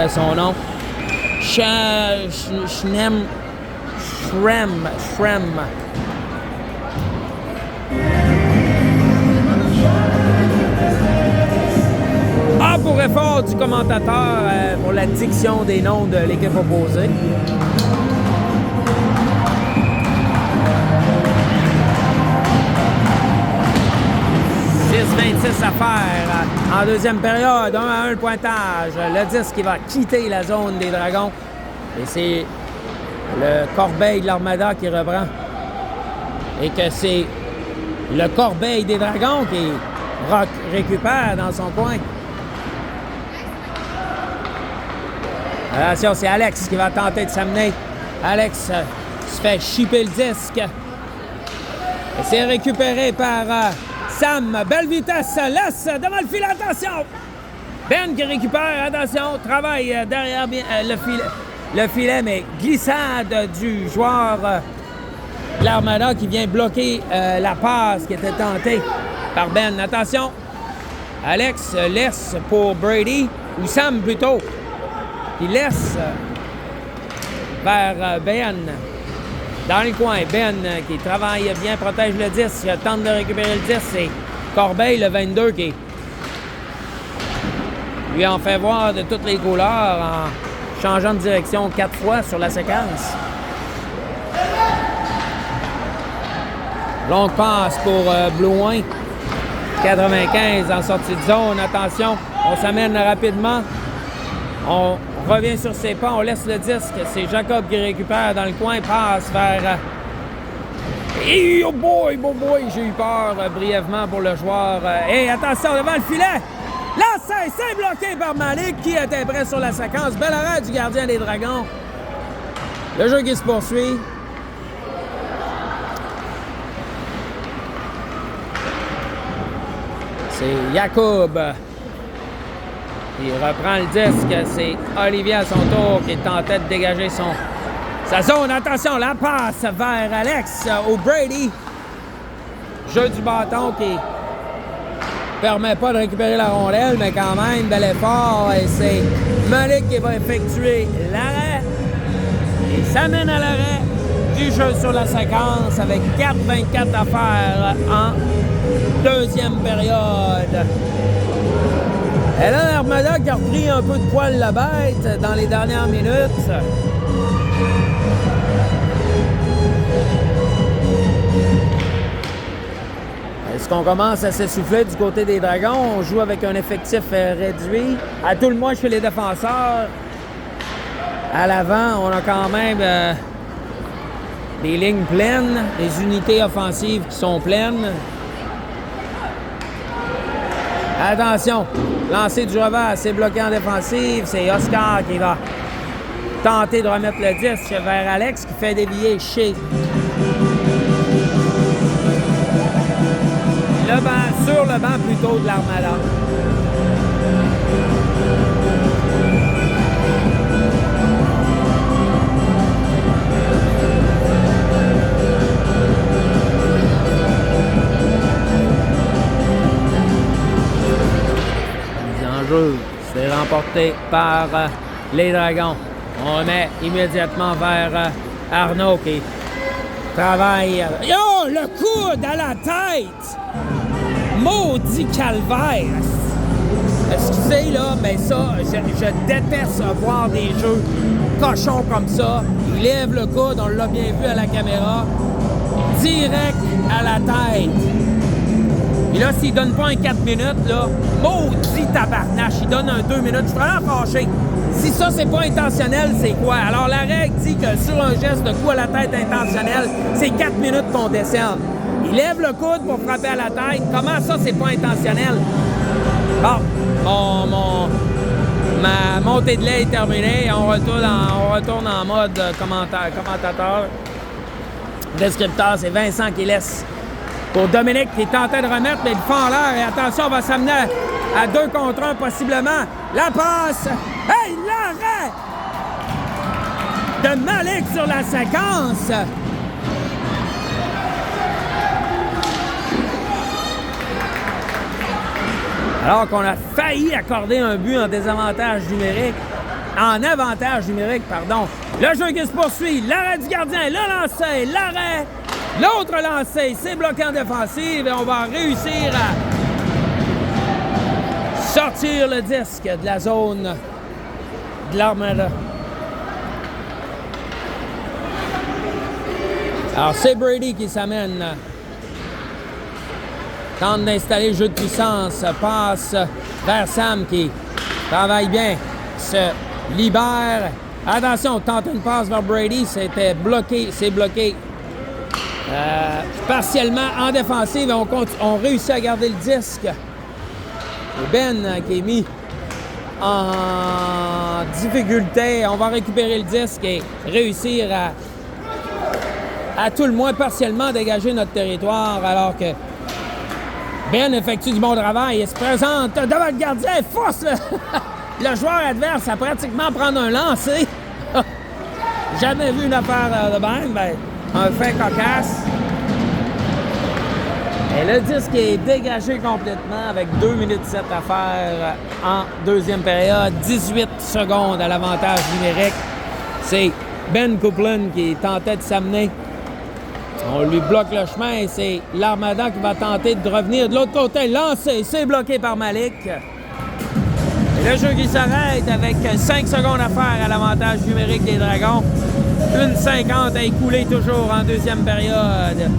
Speaker 2: son nom. Shrem. Ah, pour effort du commentateur pour la diction des noms de l'équipe opposée. À faire en deuxième période, 1-1 le pointage. Le 10 qui va quitter la zone des Dragons. Et c'est le Corbeil de l'Armada qui reprend. Et que c'est le Corbeil des Dragons qui récupère dans son coin. Attention, c'est Alex qui va tenter de s'amener. Alex se fait chipper le disque. Et c'est récupéré par Sam. Belle vitesse, laisse devant le filet, attention! Ben qui récupère, attention, travaille derrière le filet, mais glissade du joueur de l'Armada qui vient bloquer la passe qui était tentée par Ben. Attention, Alex laisse pour Brady, ou Sam plutôt, qui laisse vers Ben. Dans le coin, Ben qui travaille bien, protège le 10, tente de récupérer le 10. C'est Corbeil, le 22, qui lui en fait voir de toutes les couleurs en changeant de direction 4 fois sur la séquence. Longue passe pour Blouin. 95 en sortie de zone. Attention, on s'amène rapidement. On revient sur ses pas, on laisse le disque. C'est Jacob qui récupère dans le coin, passe vers... Et oh boy, j'ai eu peur brièvement pour le joueur. Et attention, devant le filet! Là, c'est bloqué par Malik qui était prêt sur la séquence. Bel arrêt du gardien des Dragons. Le jeu qui se poursuit. C'est Jacob qui reprend le disque. C'est Olivier à son tour qui tentait de dégager sa zone. Attention, la passe vers Alex au Brady. Jeu du bâton qui permet pas de récupérer la rondelle, mais quand même, bel effort. Et c'est Malik qui va effectuer l'arrêt. Et ça mène à l'arrêt du jeu sur la séquence avec 4,24 à faire en deuxième période. Et là, l'Armada qui a repris un peu de poil la bête dans les dernières minutes. Est-ce qu'on commence à s'essouffler du côté des Dragons? On joue avec un effectif réduit. À tout le moins chez les défenseurs. À l'avant, on a quand même des lignes pleines, des unités offensives qui sont pleines. Attention, lancer du revers, c'est bloqué en défensive. C'est Oscar qui va tenter de remettre le disque vers Alex qui fait dévier chez le banc, sur le banc plutôt de l'Armada. C'est remporté par les Dragons. On remet immédiatement vers Arnaud qui travaille. Yo, le coude à la tête! Maudit calvaire! Excusez, là, mais ça, je déteste voir des jeux cochons comme ça. Il lève le coude, on l'a bien vu à la caméra, direct à la tête. Et là, s'il donne pas un 4 minutes, là, maudit tabarnache, il donne un 2 minutes. Je suis vraiment fâché. Si ça, c'est pas intentionnel, c'est quoi? Alors, la règle dit que sur un geste de coup à la tête intentionnel, c'est 4 minutes qu'on décerne. Il lève le coude pour frapper à la tête. Comment ça, c'est pas intentionnel? Bon, ma montée de lait est terminée. On retourne en mode commentateur. Descripteur, c'est Vincent qui laisse pour Dominique qui est tenté de remettre, mais il fait en l'air. Et attention, on va s'amener à 2 contre 1 possiblement. La passe! Hey, l'arrêt de Malik sur la séquence! Alors qu'on a failli accorder un but en désavantage numérique, en avantage numérique, pardon. Le jeu qui se poursuit, l'arrêt du gardien, le lancer, l'arrêt, l'autre lancé, c'est bloqué en défensive et on va réussir à sortir le disque de la zone de l'Armada. Alors c'est Brady qui s'amène. Tente d'installer le jeu de puissance, passe vers Sam qui travaille bien, se libère. Attention, tente une passe vers Brady, c'était bloqué, c'est bloqué partiellement en défensive. On réussit à garder le disque. Et Ben qui est mis en difficulté. On va récupérer le disque et réussir à tout le moins partiellement dégager notre territoire alors que Ben effectue du bon travail et se présente devant le gardien, force le joueur adverse à pratiquement prendre un lancer. Jamais vu une affaire de même, ben, un fait cocasse. Et le disque est dégagé complètement avec 2 minutes 7 à faire en deuxième période. 18 secondes à l'avantage numérique. C'est Ben Copeland qui tentait de s'amener. On lui bloque le chemin et c'est l'Armada qui va tenter de revenir de l'autre côté. Lancé, c'est bloqué par Malik. Et le jeu qui s'arrête avec 5 secondes à faire à l'avantage numérique des Dragons. 1,50 à écouler toujours en deuxième période.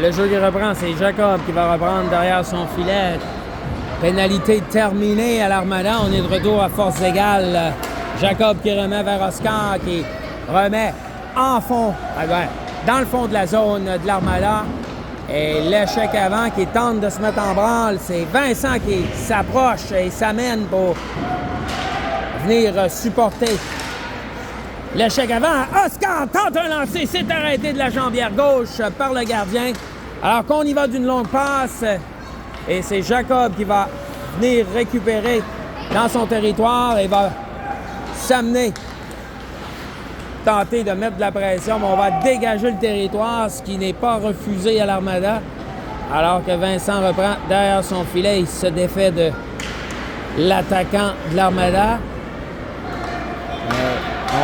Speaker 2: Le jeu qui reprend, c'est Jacob qui va reprendre derrière son filet. Pénalité terminée à l'Armada. On est de retour à force égale. Jacob qui remet vers Oscar, qui remet en fond, dans le fond de la zone de l'Armada. Et l'échec avant qui tente de se mettre en branle, c'est Vincent qui s'approche et s'amène pour venir supporter L'échec avant. Oscar tente un lancer. C'est arrêté de la jambière gauche par le gardien. Alors qu'on y va d'une longue passe. Et c'est Jacob qui va venir récupérer dans son territoire et va s'amener, tenter de mettre de la pression, mais on va dégager le territoire, ce qui n'est pas refusé à l'Armada. Alors que Vincent reprend derrière son filet, il se défait de l'attaquant de l'Armada.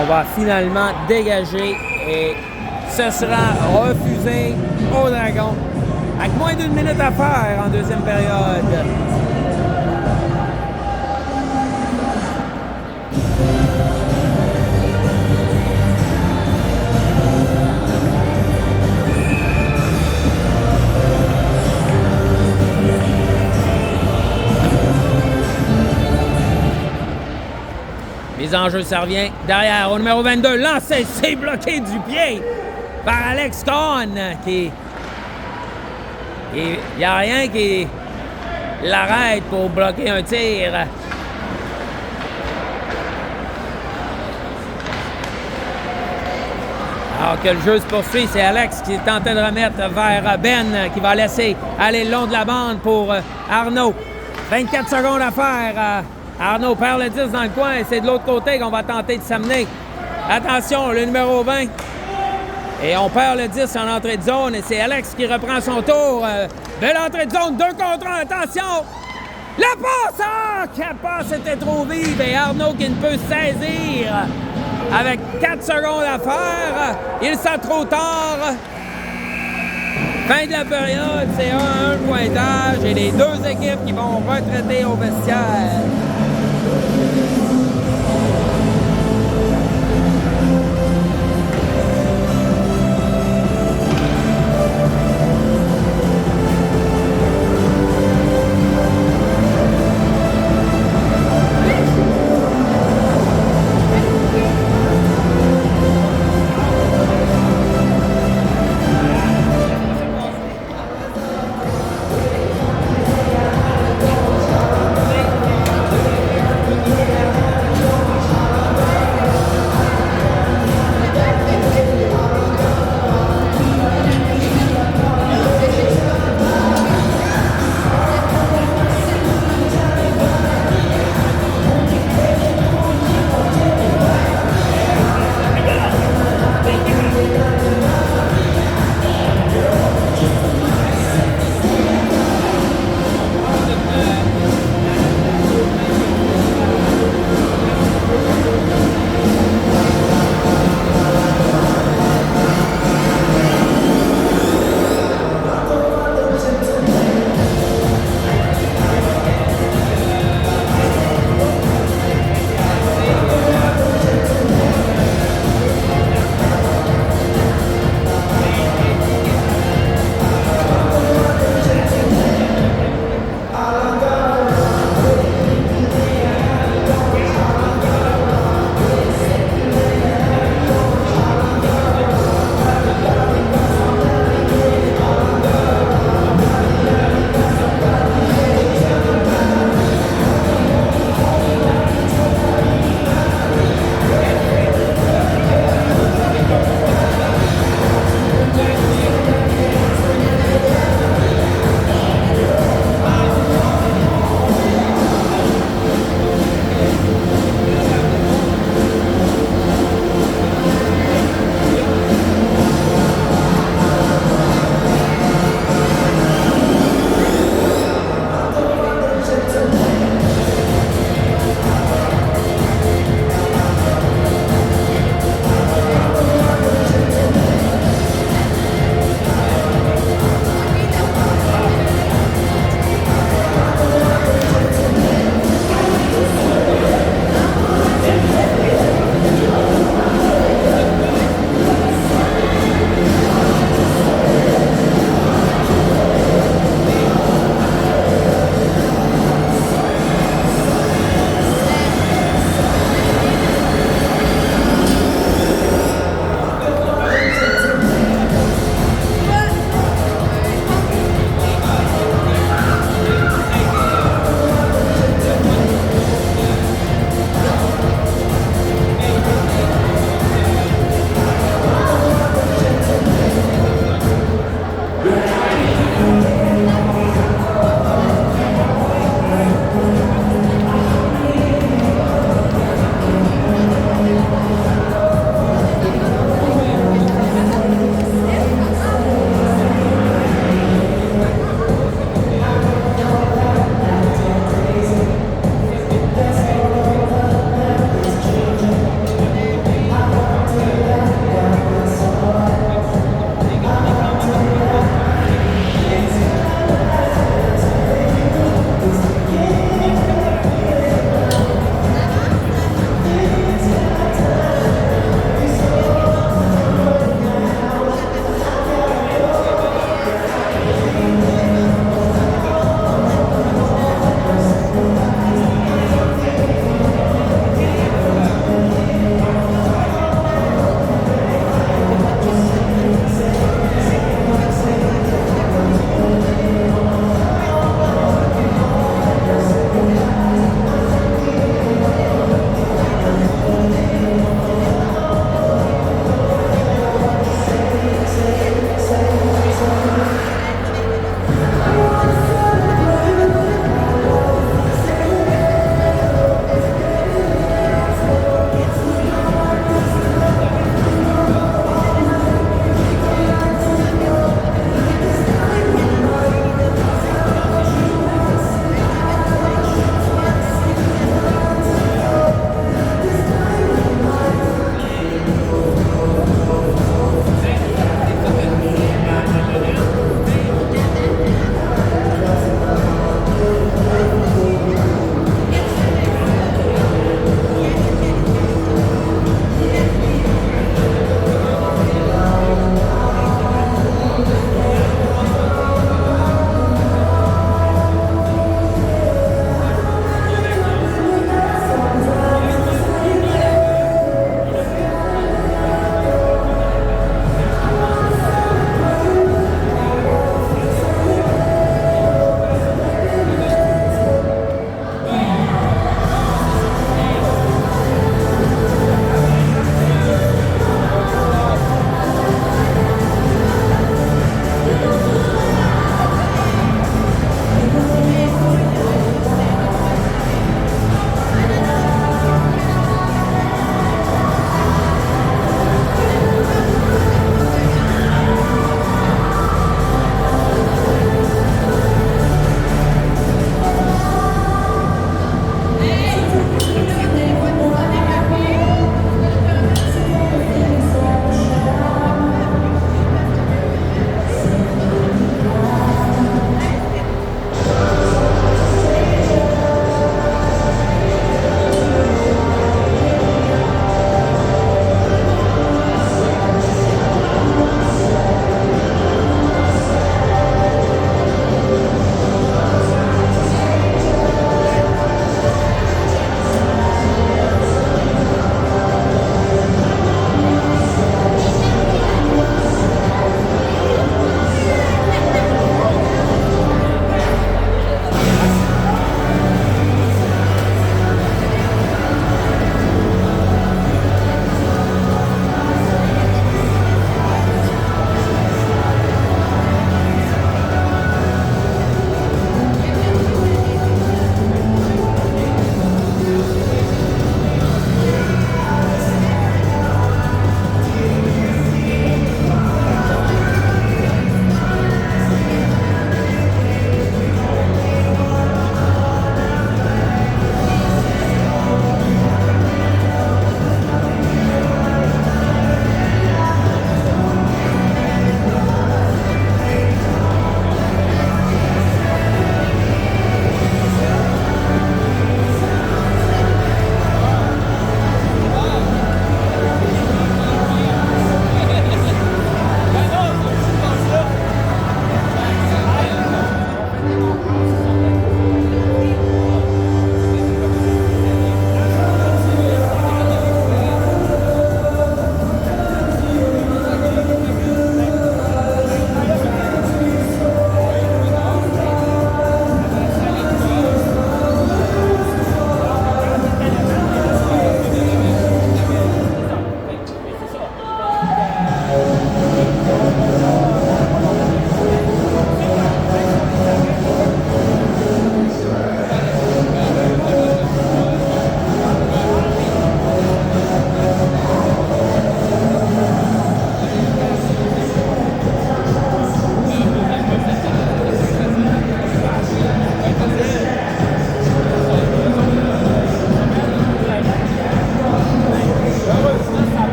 Speaker 2: On va finalement dégager et ce sera refusé au Dragon. Avec moins d'1 minute à faire en deuxième période. Mise en jeu, ça revient derrière au numéro 22. Lancé, c'est bloqué du pied par Alex Cohn qui... Il n'y a rien qui l'arrête pour bloquer un tir. Alors que le jeu se poursuit, c'est Alex qui tentait de remettre vers Ben qui va laisser aller le long de la bande pour Arnaud. 24 secondes à faire. Arnaud perd le 10 dans le coin et c'est de l'autre côté qu'on va tenter de s'amener. Attention, le numéro 20. Et on perd le 10 en entrée de zone et c'est Alex qui reprend son tour. Belle entrée de zone, 2 contre 1, attention! La passe! Ah! La passe était trop vive et Arnaud qui ne peut saisir. Avec 4 secondes à faire, il sent trop tard. Fin de la période, c'est 1-1 pointage et les deux équipes qui vont retraiter au vestiaire.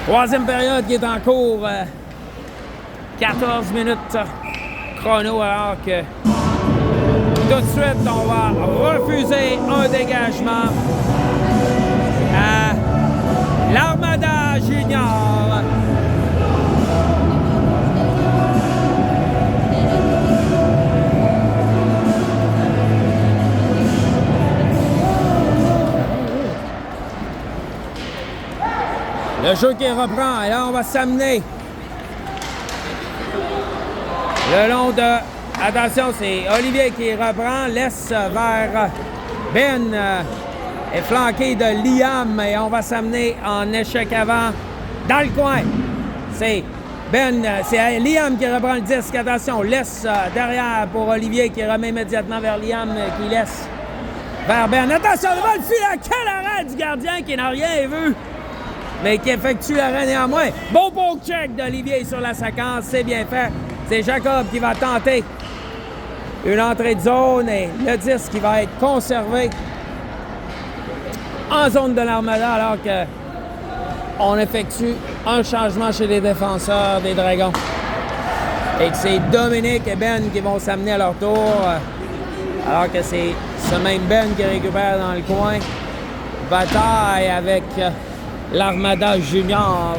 Speaker 2: Troisième période qui est en cours. 14 minutes chrono alors que tout de suite on va refuser un dégagement à l'Armada Junior. Le jeu qui reprend, et là on va s'amener le long de... Attention, c'est Olivier qui reprend, laisse vers Ben, est flanqué de Liam et on va s'amener en échec avant dans le coin. C'est Ben, c'est Liam qui reprend le disque. Attention, laisse derrière pour Olivier qui remet immédiatement vers Liam qui laisse vers Ben. Attention, devant le filet, quel arrêt du gardien qui n'a rien vu, mais qui effectue l'arrêt néanmoins. Bon poke check d'Olivier sur la séquence, c'est bien fait. C'est Jacob qui va tenter une entrée de zone et le disque qui va être conservé en zone de l'Armada alors qu'on effectue un changement chez les défenseurs des Dragons. Et que c'est Dominique et Ben qui vont s'amener à leur tour alors que c'est ce même Ben qui récupère dans le coin. Bataille avec l'Armada Junior.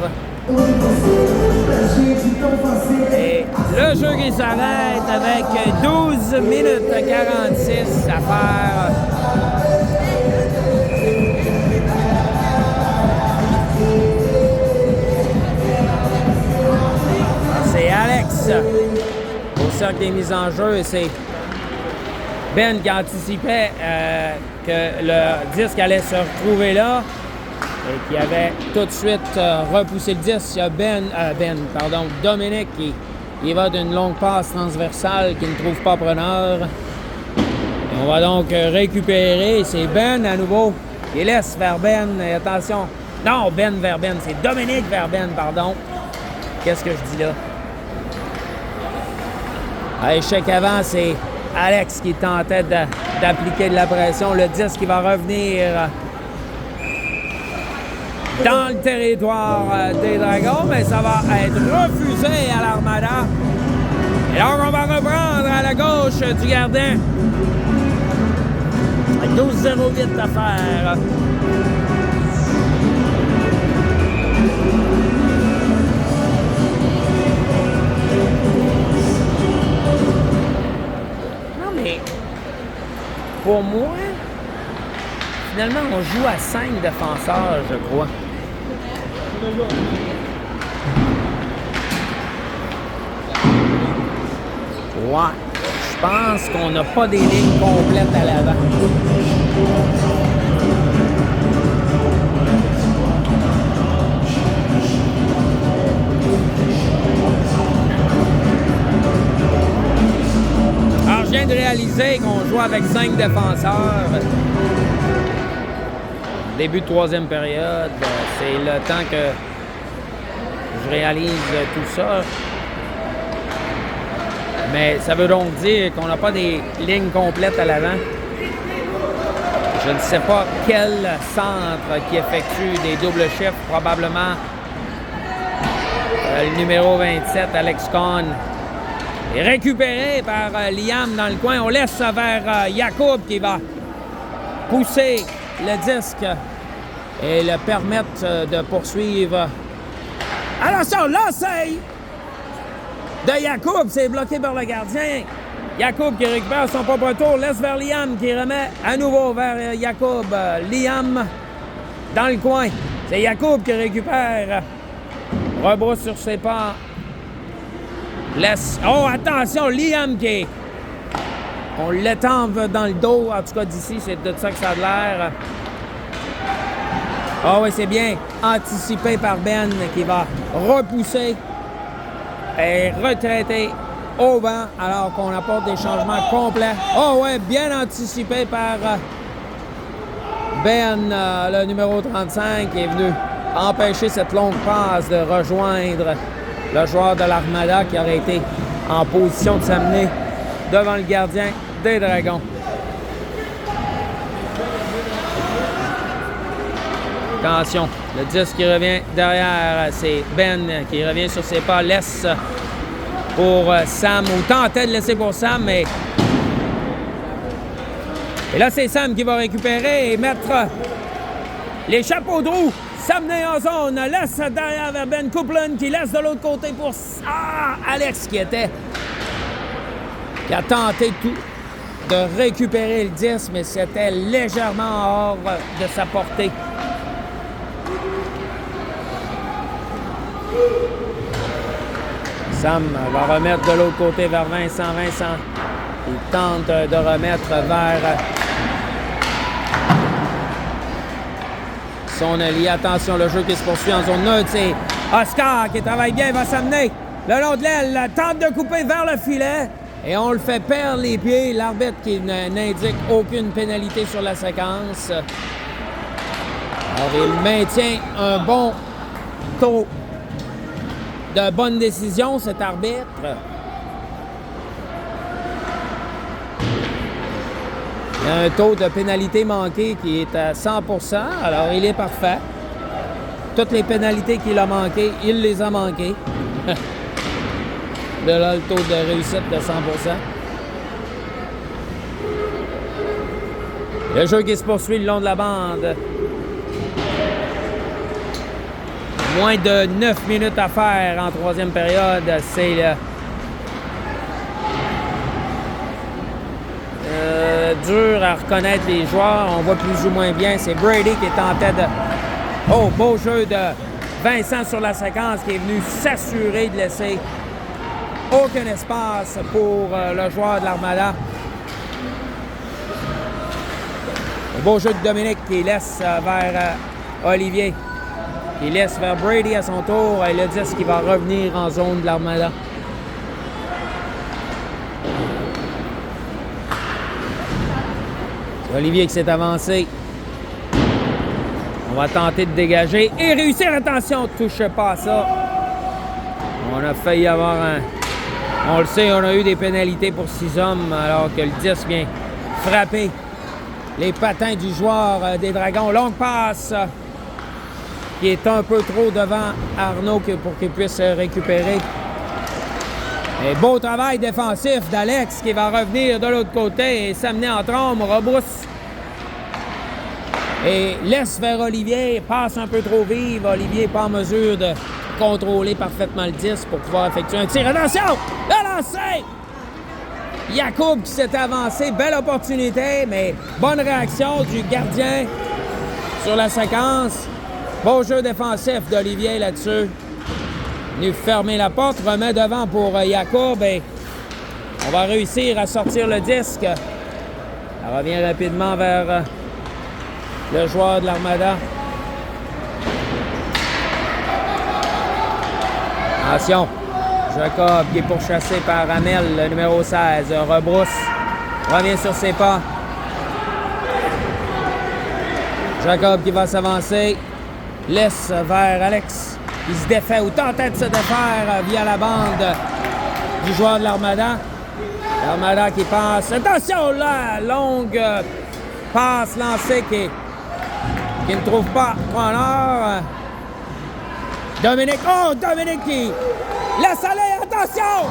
Speaker 2: Et le jeu qui s'arrête avec 12 minutes 46 à faire. C'est Alex au cercle des mises en jeu et c'est Ben qui anticipait que le disque allait se retrouver là. Et qui avait tout de suite repoussé le disque. Il y a Dominique qui va d'une longue passe transversale qui ne trouve pas preneur. Et on va donc récupérer. C'est Ben à nouveau qui laisse vers Ben. Et attention, non, Ben vers Ben. C'est Dominique vers Ben, pardon. Qu'est-ce que je dis là? À échec avant, c'est Alex qui tentait d'appliquer de la pression. Le disque qui va revenir dans le territoire des Dragons, mais ça va être refusé à l'Armada. Et donc, on va reprendre à la gauche du gardien. 12-0-8 à faire. Non, mais pour moi, finalement, on joue à 5 défenseurs, je crois. Ouais, je pense qu'on n'a pas des lignes complètes à l'avant. Alors, je viens de réaliser qu'on joue avec 5 défenseurs. Début de troisième période, c'est le temps que je réalise tout ça. Mais ça veut donc dire qu'on n'a pas des lignes complètes à l'avant. Je ne sais pas quel centre qui effectue des doubles chiffres, probablement le numéro 27, Alex Kahn, est récupéré par Liam dans le coin. On laisse vers Jacob qui va pousser le disque et le permettre de poursuivre. Attention, l'essaye de Jacob, c'est bloqué par le gardien. Jacob qui récupère son propre tour, laisse vers Liam qui remet à nouveau vers Jacob. Liam dans le coin. C'est Jacob qui récupère. Rebrousse sur ses pas. Laisse. Oh, attention, Liam qui. On l'étend dans le dos. En tout cas, d'ici, c'est de ça que ça a l'air. Ah oui, c'est bien anticipé par Ben qui va repousser et retraiter au vent alors qu'on apporte des changements complets. Oh oui, bien anticipé par Ben, le numéro 35, qui est venu empêcher cette longue passe de rejoindre le joueur de l'Armada qui aurait été en position de s'amener devant le gardien des Dragons. Attention, le 10 qui revient derrière, c'est Ben qui revient sur ses pas, laisse pour Sam, ou tentait de laisser pour Sam, mais... Et là, c'est Sam qui va récupérer et mettre les chapeaux de roue. S'amener en zone, laisse derrière vers Ben Copeland qui laisse de l'autre côté pour Alex qui a tenté de récupérer le 10, mais c'était légèrement hors de sa portée. Sam va remettre de l'autre côté vers Vincent. Il tente de remettre vers son allié. Attention, le jeu qui se poursuit en zone neutre, c'est Oscar qui travaille bien, va s'amener le long de l'aile, tente de couper vers le filet et on le fait perdre les pieds. L'arbitre qui n'indique aucune pénalité sur la séquence. Alors, il maintient un bon taux de bonne décision, cet arbitre. Il y a un taux de pénalité manqué qui est à 100 %, alors il est parfait. Toutes les pénalités qu'il a manquées, il les a manquées. De là, le taux de réussite de 100 %. Le jeu qui se poursuit le long de la bande. Moins de 9 minutes à faire en troisième période. C'est dur à reconnaître les joueurs. On voit plus ou moins bien. C'est Brady qui est en tête de... Oh, beau jeu de Vincent sur la séquence qui est venu s'assurer de laisser aucun espace pour le joueur de l'Armada. Un beau jeu de Dominique qui laisse vers Olivier. Il laisse vers Brady à son tour. Et le 10 qui va revenir en zone de l'Armada. Olivier qui s'est avancé. On va tenter de dégager et réussir. Attention, ne touche pas à ça. On a failli avoir un... On le sait, on a eu des pénalités pour 6 hommes alors que le 10 vient frapper les patins du joueur des Dragons. Longue passe qui est un peu trop devant Arnaud pour qu'il puisse récupérer. Et beau travail défensif d'Alex qui va revenir de l'autre côté et s'amener en trombe, rebrousse. Et laisse vers Olivier, passe un peu trop vive. Olivier n'est pas en mesure de contrôler parfaitement le 10 pour pouvoir effectuer un tir. Attention! Le lancer! Yacoub qui s'est avancé, belle opportunité, mais bonne réaction du gardien sur la séquence. Beau jeu défensif d'Olivier là-dessus. Venu fermer la porte, remet devant pour Yacoub et on va réussir à sortir le disque. Ça revient rapidement vers le joueur de l'Armada. Attention, Jacob qui est pourchassé par Amel, le numéro 16, rebrousse, revient sur ses pas. Jacob qui va s'avancer, laisse vers Alex. Il se défait ou tentait de se défaire via la bande du joueur de l'Armada. L'Armada qui passe. Attention là! Longue passe lancée qui ne trouve pas preneur. Dominique. Oh! Dominique qui laisse aller. Attention!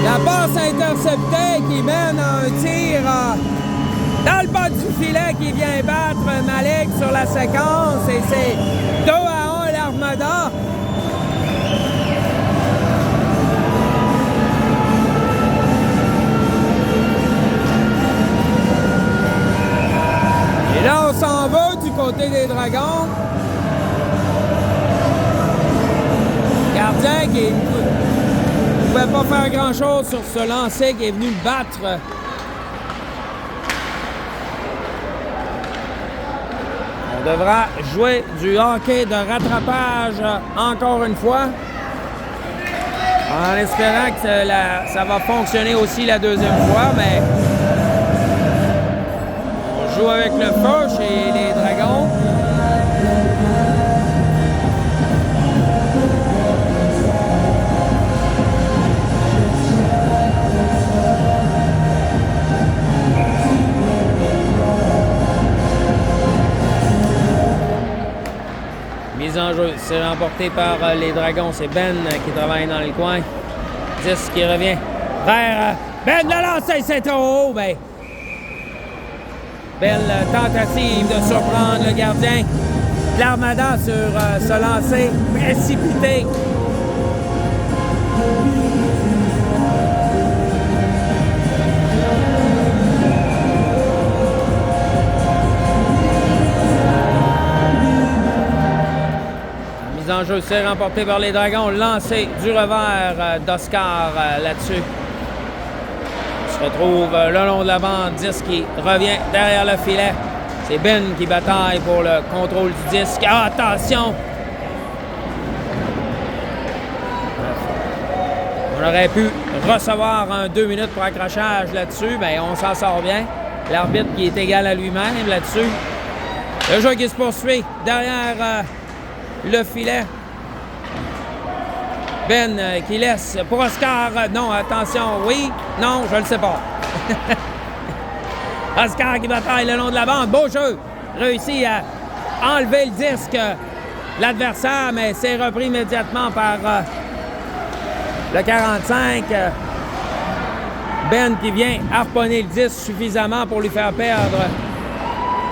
Speaker 2: La passe interceptée qui mène à un tir dans le bas du filet qui vient battre Malik sur la séquence et c'est 2-1 l'Armada. Et là, on s'en va du côté des Dragons. Gardien qui ne pouvait pas faire grand-chose sur ce lancer qui est venu battre. On devra jouer du hockey de rattrapage encore une fois. En espérant que ça va fonctionner aussi la deuxième fois, mais on joue avec le feu chez les Dragons. c'est remporté par les Dragons. C'est Ben qui travaille dans le coin. 10 qui revient vers Ben. Le lancer, c'est trop haut. Ben, belle tentative de surprendre le gardien de l'Armada sur ce lancer précipité. En jeu, c'est remporté par les Dragons. Lancé du revers d'Oscar là-dessus. On se retrouve le long de la bande. 10 qui revient derrière le filet. C'est Ben qui bataille pour le contrôle du disque. Ah, attention! On aurait pu recevoir un 2 minutes pour accrochage là-dessus. Bien, on s'en sort bien. L'arbitre qui est égal à lui-même là-dessus. Le jeu qui se poursuit derrière le filet. Ben qui laisse pour Oscar. Non, attention, oui. Non, je ne le sais pas. Oscar qui bataille le long de la bande. Beau jeu. Réussit à enlever le disque de l'adversaire, mais c'est repris immédiatement par le 45. Ben qui vient harponner le disque suffisamment pour lui faire perdre.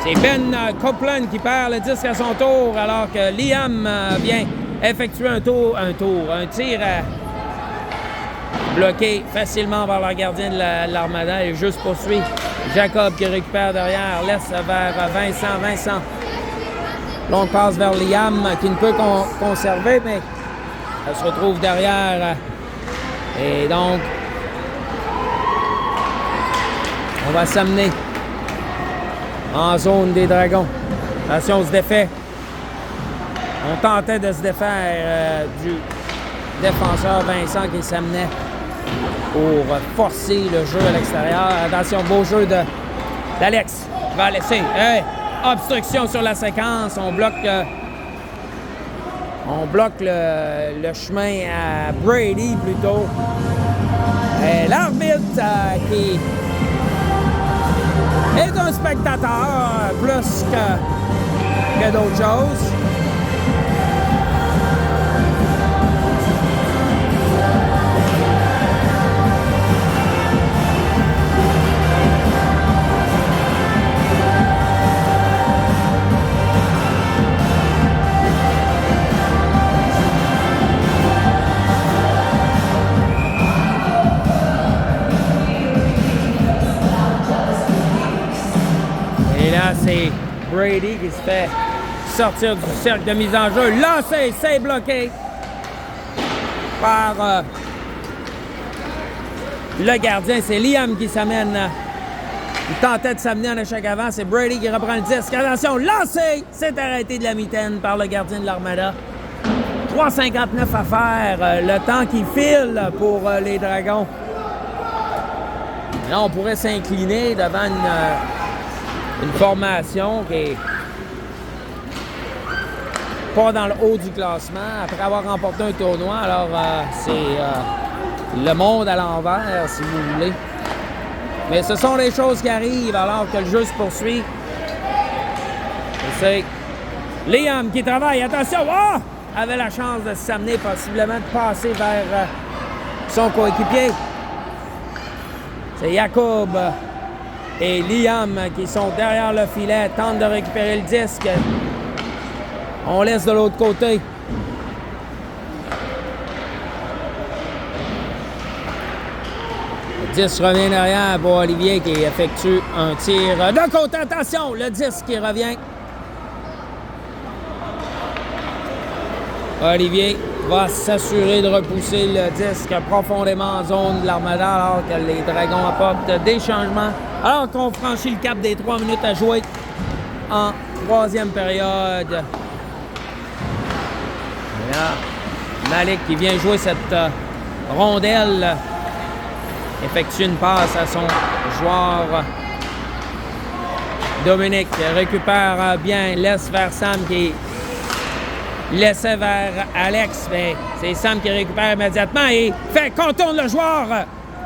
Speaker 2: C'est Ben Copeland qui perd le disque à son tour, alors que Liam vient effectuer un tir bloqué facilement par le gardien de l'Armada. Et juste poursuit Jacob qui récupère derrière, laisse vers Vincent. Vincent, longue passe vers Liam qui ne peut conserver, mais elle se retrouve derrière. Et donc, on va s'amener en zone des Dragons. Attention, on se défait. On tentait de se défaire du défenseur Vincent qui s'amenait pour forcer le jeu à l'extérieur. Attention, beau jeu d'Alex qui va laisser. Obstruction sur la séquence. On bloque le chemin à Brady plutôt. L'arbitre qui est un spectateur plus que d'autres choses. C'est Brady qui se fait sortir du cercle de mise en jeu. Lancé, c'est bloqué par le gardien. C'est Liam qui s'amène. Il tentait de s'amener en échec avant. C'est Brady qui reprend le disque. Attention, lancé! C'est arrêté de la mitaine par le gardien de l'Armada. 3,59 à faire. Le temps qui file pour les Dragons. Là, on pourrait s'incliner devant une formation qui est pas dans le haut du classement après avoir remporté un tournoi. Alors, c'est le monde à l'envers, si vous voulez. Mais ce sont les choses qui arrivent alors que le jeu se poursuit. C'est Liam qui travaille. Attention! Oh! Avait la chance de s'amener, possiblement de passer vers son coéquipier. C'est Jacob et Liam qui sont derrière le filet, tentent de récupérer le disque. On laisse de l'autre côté. Le disque revient derrière pour Olivier qui effectue un tir de côté. Attention, le disque qui revient. Olivier va s'assurer de repousser le disque profondément en zone de l'Armada alors que les Dragons apportent des changements. Alors qu'on franchit le cap des 3 minutes à jouer en troisième période. Et là, Malik qui vient jouer cette rondelle effectue une passe à son joueur. Dominique récupère bien, laisse vers Sam qui laissait vers Alex, mais c'est Sam qui récupère immédiatement et contourne le joueur.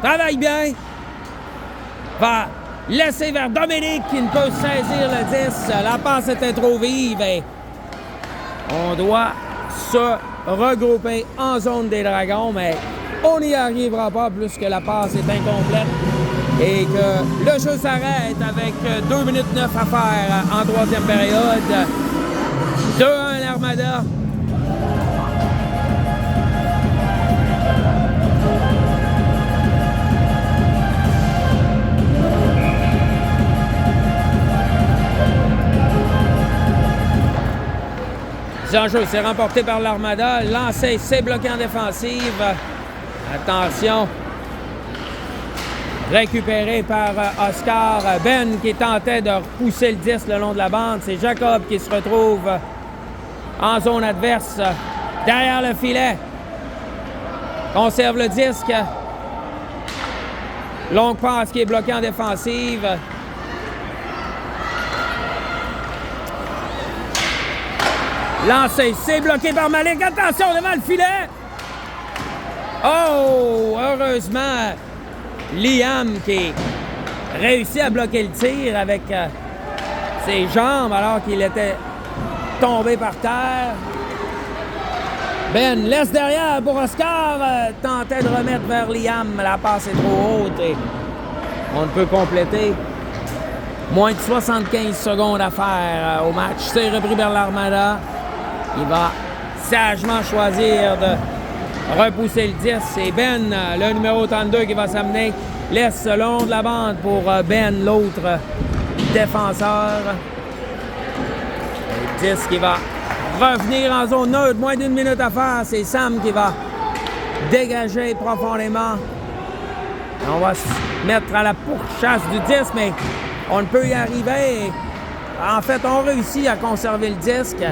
Speaker 2: Travaille bien. Va laisser vers Dominique qui ne peut saisir le 10. La passe était trop vive et on doit se regrouper en zone des Dragons, mais on n'y arrivera pas plus que la passe est incomplète et que le jeu s'arrête avec 2 minutes 9 à faire en troisième période. 2-1 l'Armada. En jeu, c'est remporté par l'Armada. Lancé, c'est bloqué en défensive. Attention. Récupéré par Oscar. Ben qui tentait de repousser le 10 le long de la bande. C'est Jacob qui se retrouve en zone adverse. Derrière le filet. Conserve le disque. Longue passe qui est bloquée en défensive. Lancé, c'est bloqué par Malik. Attention, devant le filet. Oh, heureusement, Liam qui réussit à bloquer le tir avec ses jambes alors qu'il était tombé par terre. Ben laisse derrière pour Oscar. Tentait de remettre vers Liam. La passe est trop haute et on ne peut compléter. Moins de 75 secondes à faire au match. C'est repris vers l'Armada. Il va sagement choisir de repousser le 10. C'est Ben, le numéro 32, qui va s'amener. Laisse le long de la bande pour Ben, l'autre défenseur. Le 10 qui va revenir en zone neutre. Moins d'une minute à faire. C'est Sam qui va dégager profondément. On va se mettre à la pourchasse du 10, mais on ne peut y arriver. En fait, on réussit à conserver le disque.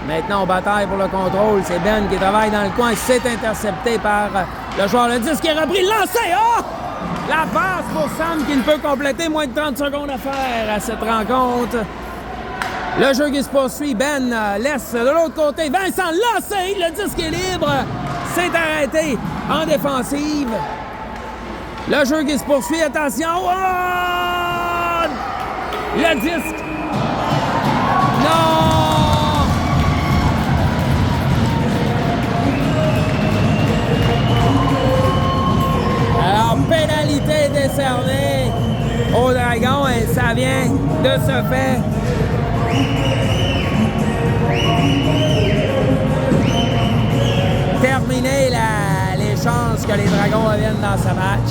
Speaker 2: Maintenant, on bataille pour le contrôle. C'est Ben qui travaille dans le coin. C'est intercepté par le joueur. Le disque est repris. Lancé! Oh! La passe pour Sam qui ne peut compléter. Moins de 30 secondes à faire à cette rencontre. Le jeu qui se poursuit. Ben laisse de l'autre côté. Vincent lancé. Le disque est libre. C'est arrêté en défensive. Le jeu qui se poursuit. Attention! Oh! Le disque. Non! Alors, pénalité décernée au Dragon et ça vient de ce fait. Terminer les chances que les Dragons reviennent dans ce match.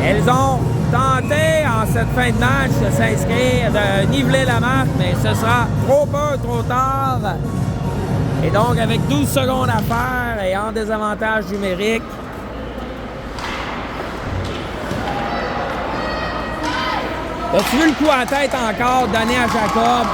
Speaker 2: Elles ont tenté en cette fin de match de s'inscrire, de niveler la marque, mais ce sera trop peu, trop tard. Et donc, avec 12 secondes à faire et en désavantage numérique, as-tu vu le coup à tête encore donné à Jacob?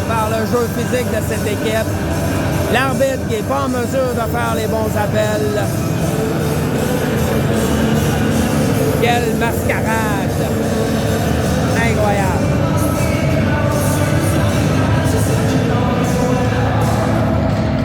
Speaker 2: Par le jeu physique de cette équipe. L'arbitre qui n'est pas en mesure de faire les bons appels. Quelle mascarade! Incroyable!